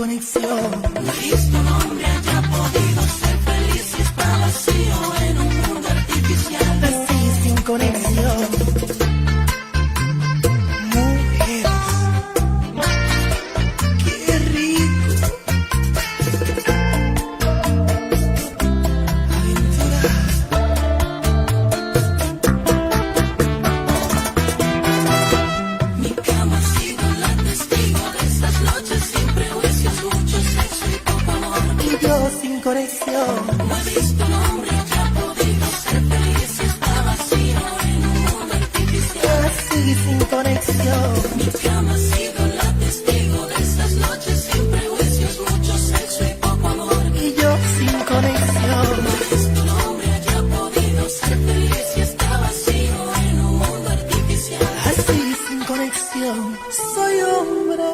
Speaker 20: conexión. No he visto un hombre haya podido ser feliz si está vacío en un mundo artificial. Así sin conexión. Mujeres, qué rico. Mi cama ha sido la testigo de esas noches sin prejuicios, mucho sexo y poco amor. Y yo sin conexión. No he visto un hombre que ha podido ser feliz si está vacío en un mundo artificial. Así sin conexión. Mi cama ha sido la testigo de esas noches sin prejuicios, mucho sexo y poco amor. Y yo sin conexión. No he visto un hombre que ha podido ser feliz si está vacío en un mundo artificial. Así sin conexión. Soy hombre.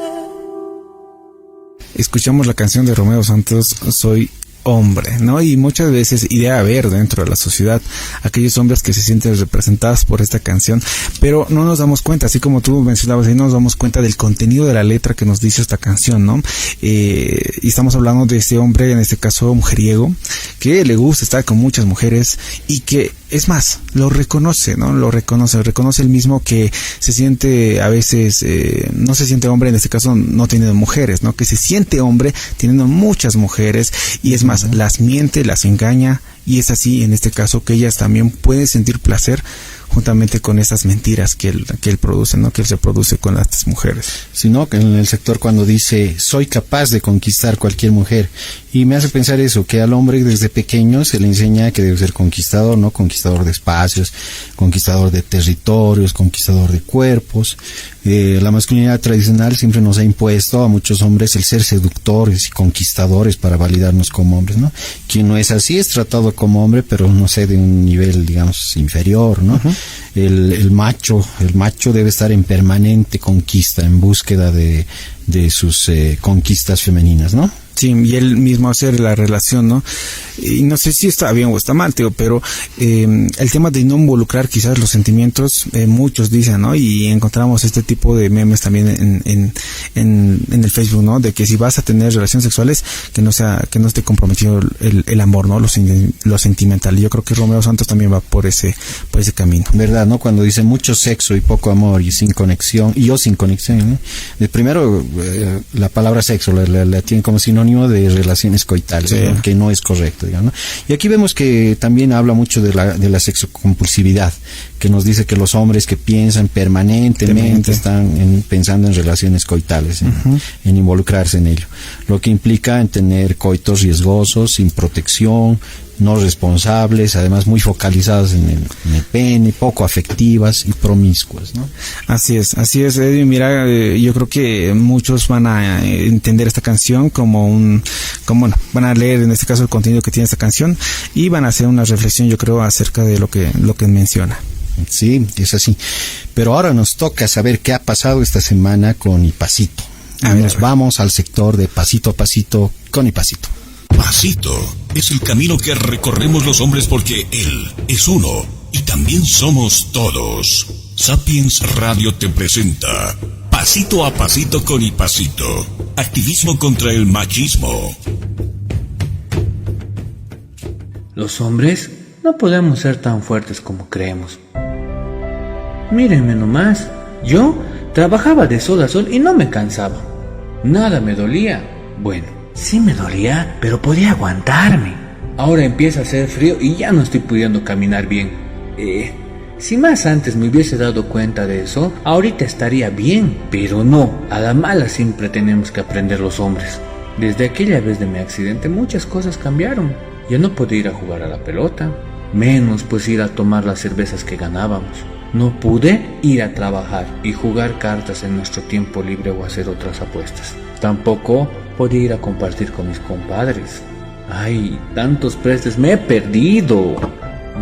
Speaker 2: Escuchamos la canción de Romeo Santos, Soy hombre, ¿no? Y muchas veces, y debe haber dentro de la sociedad aquellos hombres que se sienten representados por esta canción, pero no nos damos cuenta, así como tú mencionabas, ahí no nos damos cuenta del contenido de la letra que nos dice esta canción, ¿no? Y estamos hablando de este hombre, en este caso mujeriego, que le gusta estar con muchas mujeres y que, es más, lo reconoce, ¿no? Reconoce el mismo que se siente a veces, no se siente hombre, en este caso no teniendo mujeres, ¿no? Que se siente hombre teniendo muchas mujeres, y es más, las miente, las engaña, y es así en este caso que ellas también pueden sentir placer juntamente con esas mentiras que él produce, ¿no? Que él se produce con las mujeres.
Speaker 3: Sino que en el sector cuando dice soy capaz de conquistar cualquier mujer, y me hace pensar eso, que al hombre desde pequeño se le enseña que debe ser conquistador, ¿no? Conquistador de espacios, conquistador de territorios, conquistador de cuerpos. La masculinidad tradicional siempre nos ha impuesto a muchos hombres el ser seductores y conquistadores para validarnos como hombres, ¿no? Quien no es así es tratado como hombre, pero no sé, de un nivel, digamos, inferior, ¿no? Uh-huh. El macho debe estar en permanente conquista, en búsqueda de sus conquistas femeninas, ¿no?
Speaker 2: Sí, y él mismo hacer la relación, ¿no? Y no sé si está bien o está mal, tío, pero el tema de no involucrar quizás los sentimientos, muchos dicen, ¿no? Y encontramos este tipo de memes también en el Facebook, ¿no? De que si vas a tener relaciones sexuales, que no esté comprometido el amor, ¿no? Lo sentimental. Y yo creo que Romeo Santos también va por ese camino.
Speaker 3: ¿Verdad, no? Cuando dice mucho sexo y poco amor y sin conexión, y yo sin conexión, ¿no? Primero, la palabra sexo la tienen como sinónimo de relaciones coitales, sí, ¿no? Que no es correcto, digamos, ¿no? Y aquí vemos que también habla mucho de la sexocompulsividad, que nos dice que los hombres que piensan permanentemente están pensando en relaciones coitales, en involucrarse en ello, lo que implica en tener coitos riesgosos, sin protección, no responsables, además muy focalizadas en el pene, poco afectivas y promiscuas, ¿no?
Speaker 2: Así es, Edwin. Mira, yo creo que muchos van a entender esta canción van a leer en este caso el contenido que tiene esta canción y van a hacer una reflexión, yo creo, acerca de lo que menciona.
Speaker 3: Sí, es así. Pero ahora nos toca saber qué ha pasado esta semana con Ipacito. Vamos al sector de pasito a pasito con Ipacito.
Speaker 1: Pasito es el camino que recorremos los hombres porque él es uno y también somos todos. Sapiens Radio te presenta Pasito a Pasito con Ipacito. Activismo contra el machismo.
Speaker 21: Los hombres no podemos ser tan fuertes como creemos. Mírenme nomás, yo trabajaba de sol a sol y no me cansaba. Nada me dolía. Bueno, sí me dolía, pero podía aguantarme. Ahora empieza a hacer frío y ya no estoy pudiendo caminar bien. Si más antes me hubiese dado cuenta de eso, ahorita estaría bien. Pero no, a la mala siempre tenemos que aprender los hombres. Desde aquella vez de mi accidente muchas cosas cambiaron. Ya no pude ir a jugar a la pelota, menos pues ir a tomar las cervezas que ganábamos. No pude ir a trabajar y jugar cartas en nuestro tiempo libre o hacer otras apuestas. Tampoco podía ir a compartir con mis compadres. Ay, tantos prestes me he perdido.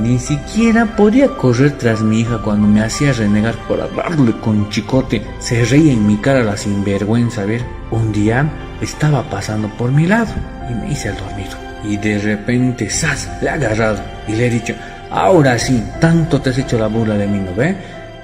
Speaker 21: Ni siquiera podía correr tras mi hija cuando me hacía renegar por hablarle con un chicote. Se reía en mi cara la sinvergüenza. A ver, un día estaba pasando por mi lado y me hice el dormido. Y de repente, ¡zas!, le he agarrado y le he dicho: ahora sí, tanto te has hecho la burla de mí, ¿no ve?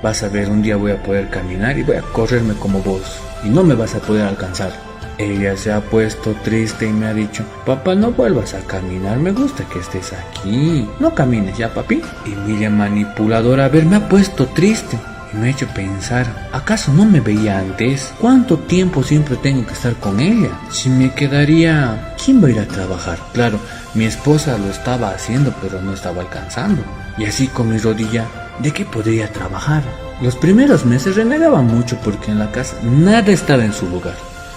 Speaker 21: Vas a ver, un día voy a poder caminar y voy a correrme como vos y no me vas a poder alcanzar. ella se ha puesto triste y me ha dicho: papá, no vuelvas a caminar, me gusta que estés aquí, no camines ya, papi. Y Miriam, manipuladora, a ver, me ha puesto triste. Y me ha hecho pensar, ¿acaso no me veía antes? ¿Cuánto tiempo siempre tengo que estar con ella? Si me quedaría, ¿quién va a ir a trabajar? Claro, mi esposa lo estaba haciendo, pero no estaba alcanzando. Y así con mi rodilla, ¿de qué podría trabajar? Los primeros meses renegaba mucho porque en la casa nada estaba en su lugar.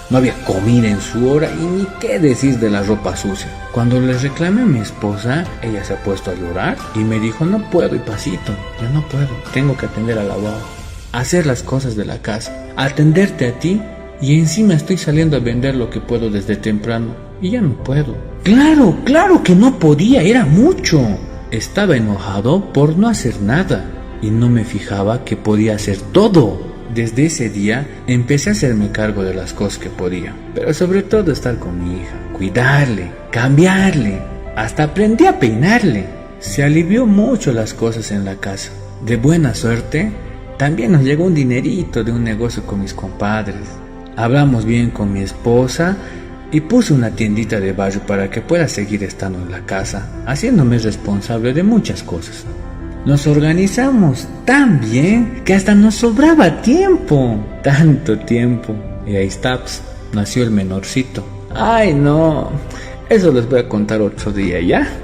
Speaker 21: No había comida en su hora y ni qué decir de la ropa sucia. Cuando le reclamé a mi esposa, ella se ha puesto a llorar y me dijo: no puedo, Ipacito, yo no puedo. Tengo que atender a la guagua, hacer las cosas de la casa, atenderte a ti, y encima estoy saliendo a vender lo que puedo desde temprano y ya no puedo. Claro que no podía, era mucho. Estaba enojado por no hacer nada y no me fijaba que podía hacer todo. Desde ese día empecé a hacerme cargo de las cosas que podía, pero sobre todo estar con mi hija, cuidarle, cambiarle, hasta aprendí a peinarle. Se alivió mucho las cosas en la casa. De buena suerte, también nos llegó un dinerito de un negocio con mis compadres. Hablamos bien con mi esposa y puse una tiendita de barrio para que pueda seguir estando en la casa, haciéndome responsable de muchas cosas. Nos organizamos tan bien que hasta nos sobraba tiempo, tanto tiempo. Y ahí está, pues, nació el menorcito. Ay, no, eso les voy a contar otro día, ¿ya?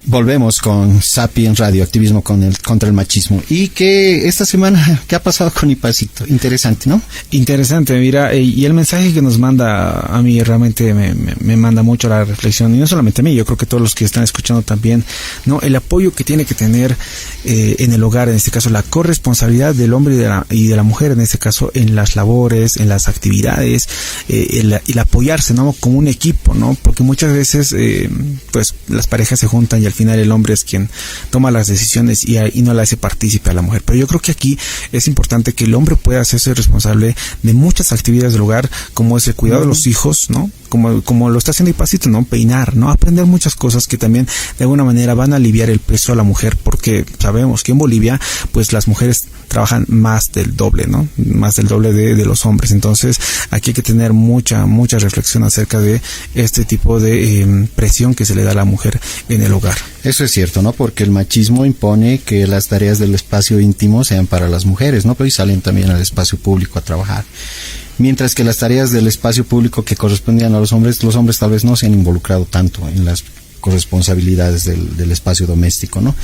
Speaker 3: Volvemos con Sapiens Radio, activismo contra el machismo. Y que esta semana, ¿qué ha pasado con Ipacito? Interesante, ¿no?
Speaker 2: Interesante, mira, y el mensaje que nos manda a mí realmente me manda mucho a la reflexión, y no solamente a mí, yo creo que todos los que están escuchando también, ¿no? El apoyo que tiene que tener en el hogar, en este caso la corresponsabilidad del hombre y de la mujer, en este caso en las labores, en las actividades, el apoyarse, ¿no? Como un equipo, ¿no? Porque muchas veces pues las parejas se juntan y al final el hombre es quien toma las decisiones y no la hace partícipe a la mujer. Pero yo creo que aquí es importante que el hombre pueda hacerse responsable de muchas actividades del hogar, como es el cuidado de los hijos, ¿no? Como lo está haciendo Ipacito, ¿no? Peinar, ¿no? Aprender muchas cosas que también de alguna manera van a aliviar el peso a la mujer, porque sabemos que en Bolivia pues las mujeres trabajan más del doble, ¿no? Más del doble de los hombres. Entonces aquí hay que tener mucha reflexión acerca de este tipo de presión que se le da a la mujer en el hogar.
Speaker 3: Eso es cierto, ¿no? Porque el machismo impone que las tareas del espacio íntimo sean para las mujeres, ¿no? Pero y salen también al espacio público a trabajar. Mientras que las tareas del espacio público que correspondían a los hombres tal vez no se han involucrado tanto en las corresponsabilidades del espacio doméstico, ¿no?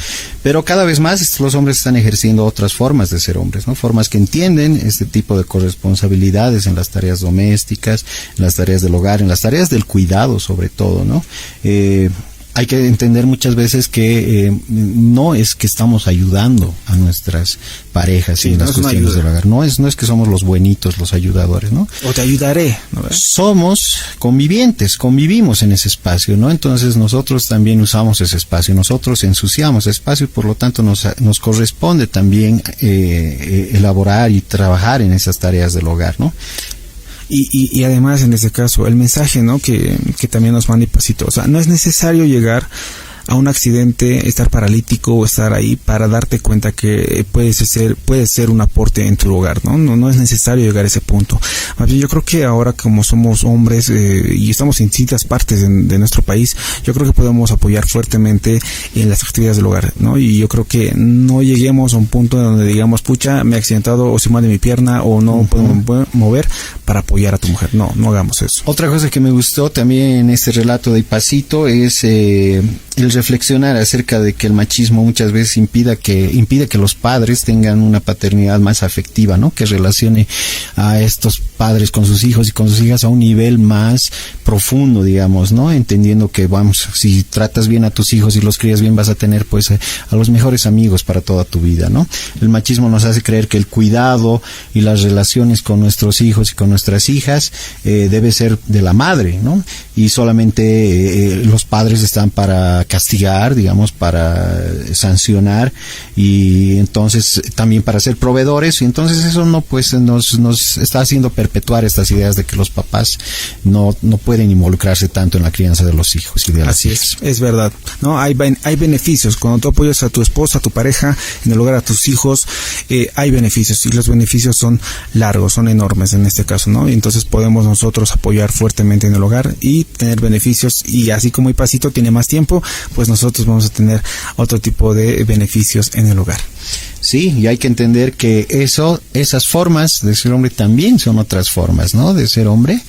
Speaker 3: Pero cada vez más los hombres están ejerciendo otras formas de ser hombres, ¿no? Formas que entienden este tipo de corresponsabilidades en las tareas domésticas, en las tareas del hogar, en las tareas del cuidado sobre todo, ¿no? Hay que entender muchas veces que no es que estamos ayudando a nuestras parejas y en las cuestiones del hogar. No es que somos los buenitos, los ayudadores, ¿no?
Speaker 2: O te ayudaré, ¿no?
Speaker 3: Somos convivientes, convivimos en ese espacio, ¿no? Entonces nosotros también usamos ese espacio, nosotros ensuciamos ese espacio y por lo tanto nos corresponde también elaborar y trabajar en esas tareas del hogar, ¿no?
Speaker 2: Y además en este caso el mensaje, ¿no? que también nos manda Ipacito, o sea, no es necesario llegar a un accidente, estar paralítico o estar ahí para darte cuenta que puede ser un aporte en tu hogar, ¿no? No es necesario llegar a ese punto. Más bien, yo creo que ahora como somos hombres y estamos en distintas partes de nuestro país, yo creo que podemos apoyar fuertemente en las actividades del hogar, ¿no? Y yo creo que no lleguemos a un punto donde digamos, pucha, me he accidentado o se mueve mi pierna o no puedo mover para apoyar a tu mujer. No hagamos eso.
Speaker 3: Otra cosa que me gustó también en este relato de Ipacito es el reflexionar acerca de que el machismo muchas veces impide que los padres tengan una paternidad más afectiva, ¿no? Que relacione a estos padres con sus hijos y con sus hijas a un nivel más profundo, digamos, ¿no? Entendiendo que, vamos, si tratas bien a tus hijos y los crías bien, vas a tener, pues, a los mejores amigos para toda tu vida, ¿no? El machismo nos hace creer que el cuidado y las relaciones con nuestros hijos y con nuestras hijas debe ser de la madre, ¿no? Y solamente los padres están para casar castigar, digamos, para sancionar, y entonces también para ser proveedores, y entonces eso no, pues nos está haciendo perpetuar estas ideas de que los papás no pueden involucrarse tanto en la crianza de los hijos y de las hijas.
Speaker 2: Es verdad, ¿no? Hay beneficios cuando tú apoyas a tu esposa, a tu pareja, en el hogar, a tus hijos, hay beneficios, y los beneficios son largos, son enormes en este caso, ¿no? Y entonces podemos nosotros apoyar fuertemente en el hogar y tener beneficios, y así como Ipacito tiene más tiempo, pues nosotros vamos a tener otro tipo de beneficios en el hogar.
Speaker 3: Sí, y hay que entender que esas formas de ser hombre también son otras formas, ¿no?, de ser hombre.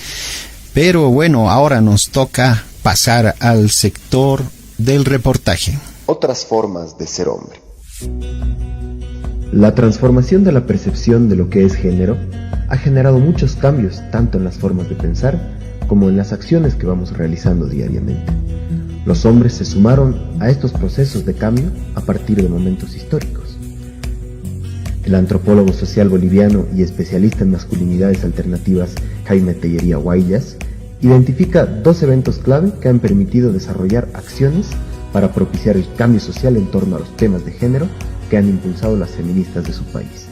Speaker 3: Pero bueno, ahora nos toca pasar al sector del reportaje.
Speaker 4: Otras formas de ser hombre. La transformación de la percepción de lo que es género ha generado muchos cambios tanto en las formas de pensar como en las acciones que vamos realizando diariamente. Los hombres se sumaron a estos procesos de cambio a partir de momentos históricos. El antropólogo social boliviano y especialista en masculinidades alternativas Jaime Tellería Guayas identifica 2 eventos clave que han permitido desarrollar acciones para propiciar el cambio social en torno a los temas de género que han impulsado las feministas de su país.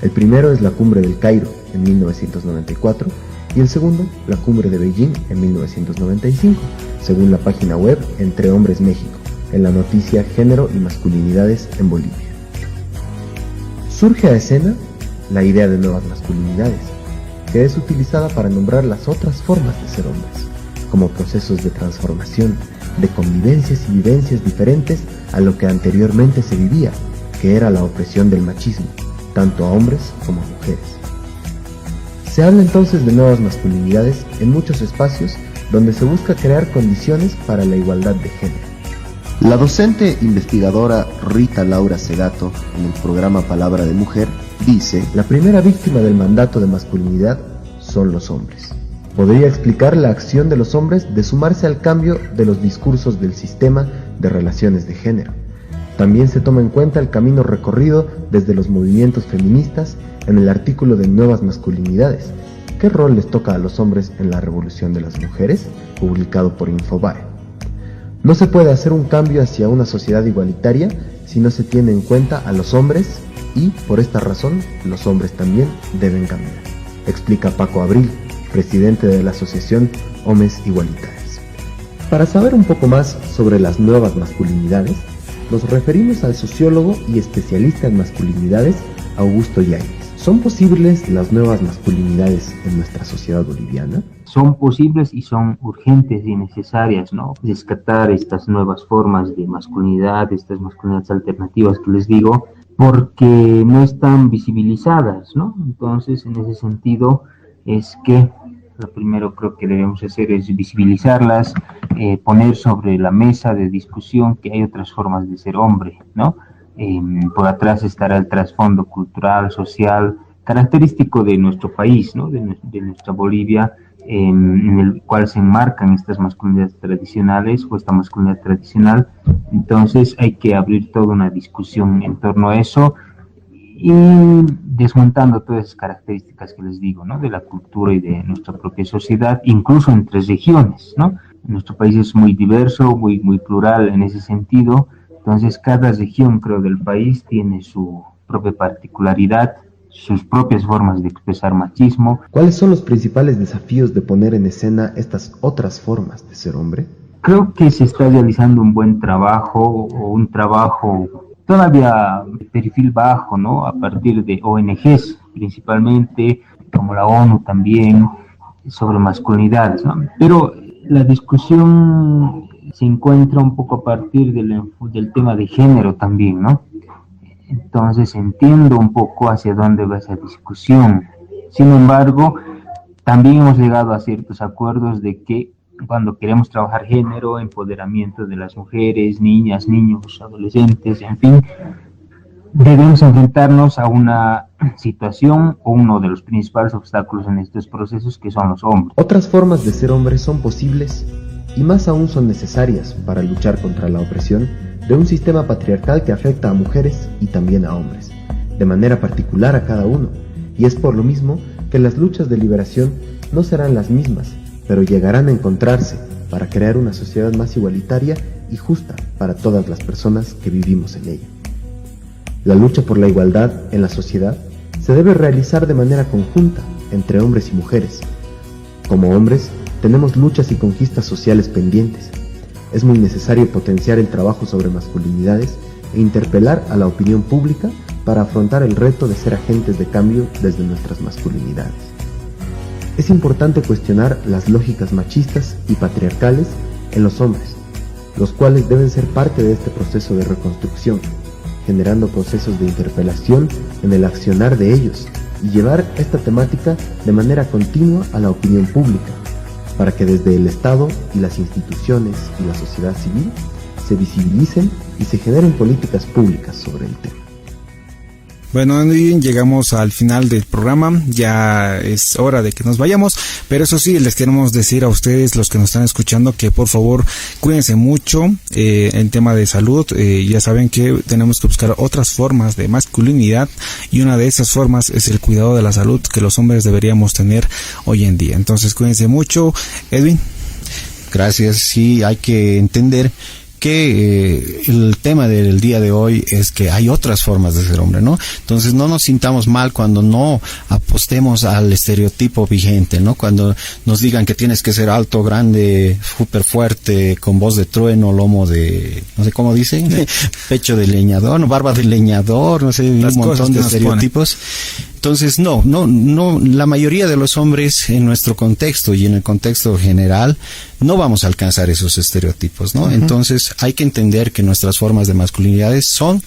Speaker 4: El primero es la Cumbre del Cairo en 1994 y el segundo, la Cumbre de Beijing en 1995, según la página web Entre Hombres México, en la noticia Género y Masculinidades en Bolivia. Surge a escena la idea de nuevas masculinidades, que es utilizada para nombrar las otras formas de ser hombres, como procesos de transformación, de convivencias y vivencias diferentes a lo que anteriormente se vivía, que era la opresión del machismo, tanto a hombres como a mujeres. Se habla entonces de nuevas masculinidades en muchos espacios donde se busca crear condiciones para la igualdad de género. La docente investigadora Rita Laura Segato, en el programa Palabra de Mujer, dice: la primera víctima del mandato de masculinidad son los hombres. Podría explicar la acción de los hombres de sumarse al cambio de los discursos del sistema de relaciones de género. También se toma en cuenta el camino recorrido desde los movimientos feministas en el artículo de Nuevas Masculinidades, ¿qué rol les toca a los hombres en la revolución de las mujeres?, publicado por Infobae. No se puede hacer un cambio hacia una sociedad igualitaria si no se tiene en cuenta a los hombres y, por esta razón, los hombres también deben cambiar, explica Paco Abril, presidente de la asociación Hombres Igualitarios. Para saber un poco más sobre las nuevas masculinidades, nos referimos al sociólogo y especialista en masculinidades Augusto Yáñez. ¿Son posibles las nuevas masculinidades en nuestra sociedad boliviana?
Speaker 22: Son posibles y son urgentes y necesarias, ¿no? Rescatar estas nuevas formas de masculinidad, estas masculinidades alternativas que les digo, porque no están visibilizadas, ¿no? Entonces, en ese sentido, es que lo primero creo que debemos hacer es visibilizarlas, poner sobre la mesa de discusión que hay otras formas de ser hombre, ¿no? Por atrás estará el trasfondo cultural, social, característico de nuestro país, ¿no? de nuestra Bolivia, en el cual se enmarcan estas masculinidades tradicionales o esta masculinidad tradicional. Entonces hay que abrir toda una discusión en torno a eso y desmontando todas esas características que les digo, ¿no? De la cultura y de nuestra propia sociedad, incluso entre regiones, ¿no? Nuestro país es muy diverso, muy plural en ese sentido. Entonces, cada región, creo, del país tiene su propia particularidad, sus propias formas de expresar machismo.
Speaker 4: ¿Cuáles son los principales desafíos de poner en escena estas otras formas de ser hombre?
Speaker 22: Creo que se está realizando un buen trabajo, o un trabajo todavía de perfil bajo, ¿no? A partir de ONGs, principalmente, como la ONU también, sobre masculinidades, ¿no? Pero la discusión se encuentra un poco a partir del tema de género también, ¿no? Entonces entiendo un poco hacia dónde va esa discusión. Sin embargo, también hemos llegado a ciertos acuerdos de que cuando queremos trabajar género, empoderamiento de las mujeres, niñas, niños, adolescentes, en fin, debemos enfrentarnos a una situación o uno de los principales obstáculos en estos procesos, que son los hombres.
Speaker 4: Otras formas de ser hombre son posibles y más aún son necesarias para luchar contra la opresión de un sistema patriarcal que afecta a mujeres y también a hombres, de manera particular a cada uno, y es por lo mismo que las luchas de liberación no serán las mismas, pero llegarán a encontrarse para crear una sociedad más igualitaria y justa para todas las personas que vivimos en ella. La lucha por la igualdad en la sociedad se debe realizar de manera conjunta entre hombres y mujeres. Como hombres, tenemos luchas y conquistas sociales pendientes. Es muy necesario potenciar el trabajo sobre masculinidades e interpelar a la opinión pública para afrontar el reto de ser agentes de cambio desde nuestras masculinidades. Es importante cuestionar las lógicas machistas y patriarcales en los hombres, los cuales deben ser parte de este proceso de reconstrucción, generando procesos de interpelación en el accionar de ellos y llevar esta temática de manera continua a la opinión pública, para que desde el Estado y las instituciones y la sociedad civil se visibilicen y se generen políticas públicas sobre el tema.
Speaker 2: Bueno, llegamos al final del programa, ya es hora de que nos vayamos, pero eso sí, les queremos decir a ustedes, los que nos están escuchando, que por favor cuídense mucho en tema de salud. Ya saben que tenemos que buscar otras formas de masculinidad y una de esas formas es el cuidado de la salud que los hombres deberíamos tener hoy en día. Entonces cuídense mucho. Edwin.
Speaker 3: Gracias. Sí, hay que entender que el tema del día de hoy es que hay otras formas de ser hombre, ¿no? Entonces no nos sintamos mal cuando no apostemos al estereotipo vigente, ¿no? Cuando nos digan que tienes que ser alto, grande, súper fuerte, con voz de trueno, lomo de, no sé cómo dicen, pecho de leñador, no, barba de leñador, no sé, un montón de estereotipos. Entonces, no, la mayoría de los hombres en nuestro contexto y en el contexto general no vamos a alcanzar esos estereotipos, ¿no? Uh-huh. Entonces, hay que entender que nuestras formas de masculinidades son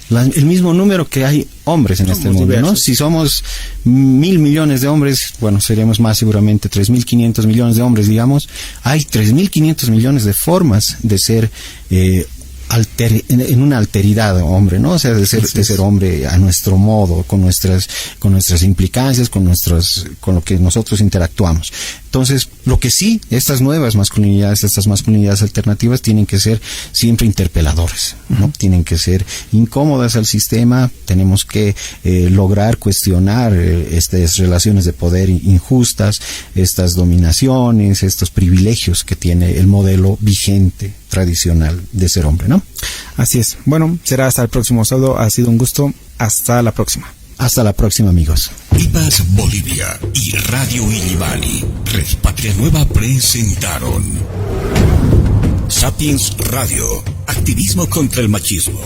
Speaker 3: el mismo número que hay hombres en este mundo, diversos, ¿no? Si somos 1.000 millones de hombres, bueno, seríamos más seguramente 3.500 millones de hombres, digamos, hay 3.500 millones de formas de ser en una alteridad hombre, ¿no? O sea, de ser hombre a nuestro modo, con nuestras implicancias, con lo que nosotros interactuamos. Entonces, lo que sí, estas nuevas masculinidades, estas masculinidades alternativas tienen que ser siempre interpeladoras, ¿no? Uh-huh. Tienen que ser incómodas al sistema, tenemos que lograr cuestionar estas relaciones de poder injustas, estas dominaciones, estos privilegios que tiene el modelo vigente tradicional de ser hombre, ¿no?
Speaker 2: Así es. Bueno, será hasta el próximo sábado. Ha sido un gusto. Hasta la próxima.
Speaker 3: Hasta la próxima, amigos.
Speaker 1: IPAS Bolivia y Radio Illibali, Red Patria Nueva presentaron Sapiens Radio, activismo contra el machismo.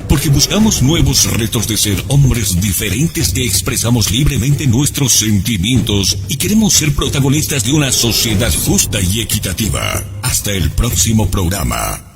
Speaker 1: Porque buscamos nuevos retos de ser hombres diferentes que expresamos libremente nuestros sentimientos y queremos ser protagonistas de una sociedad justa y equitativa. Hasta el próximo programa.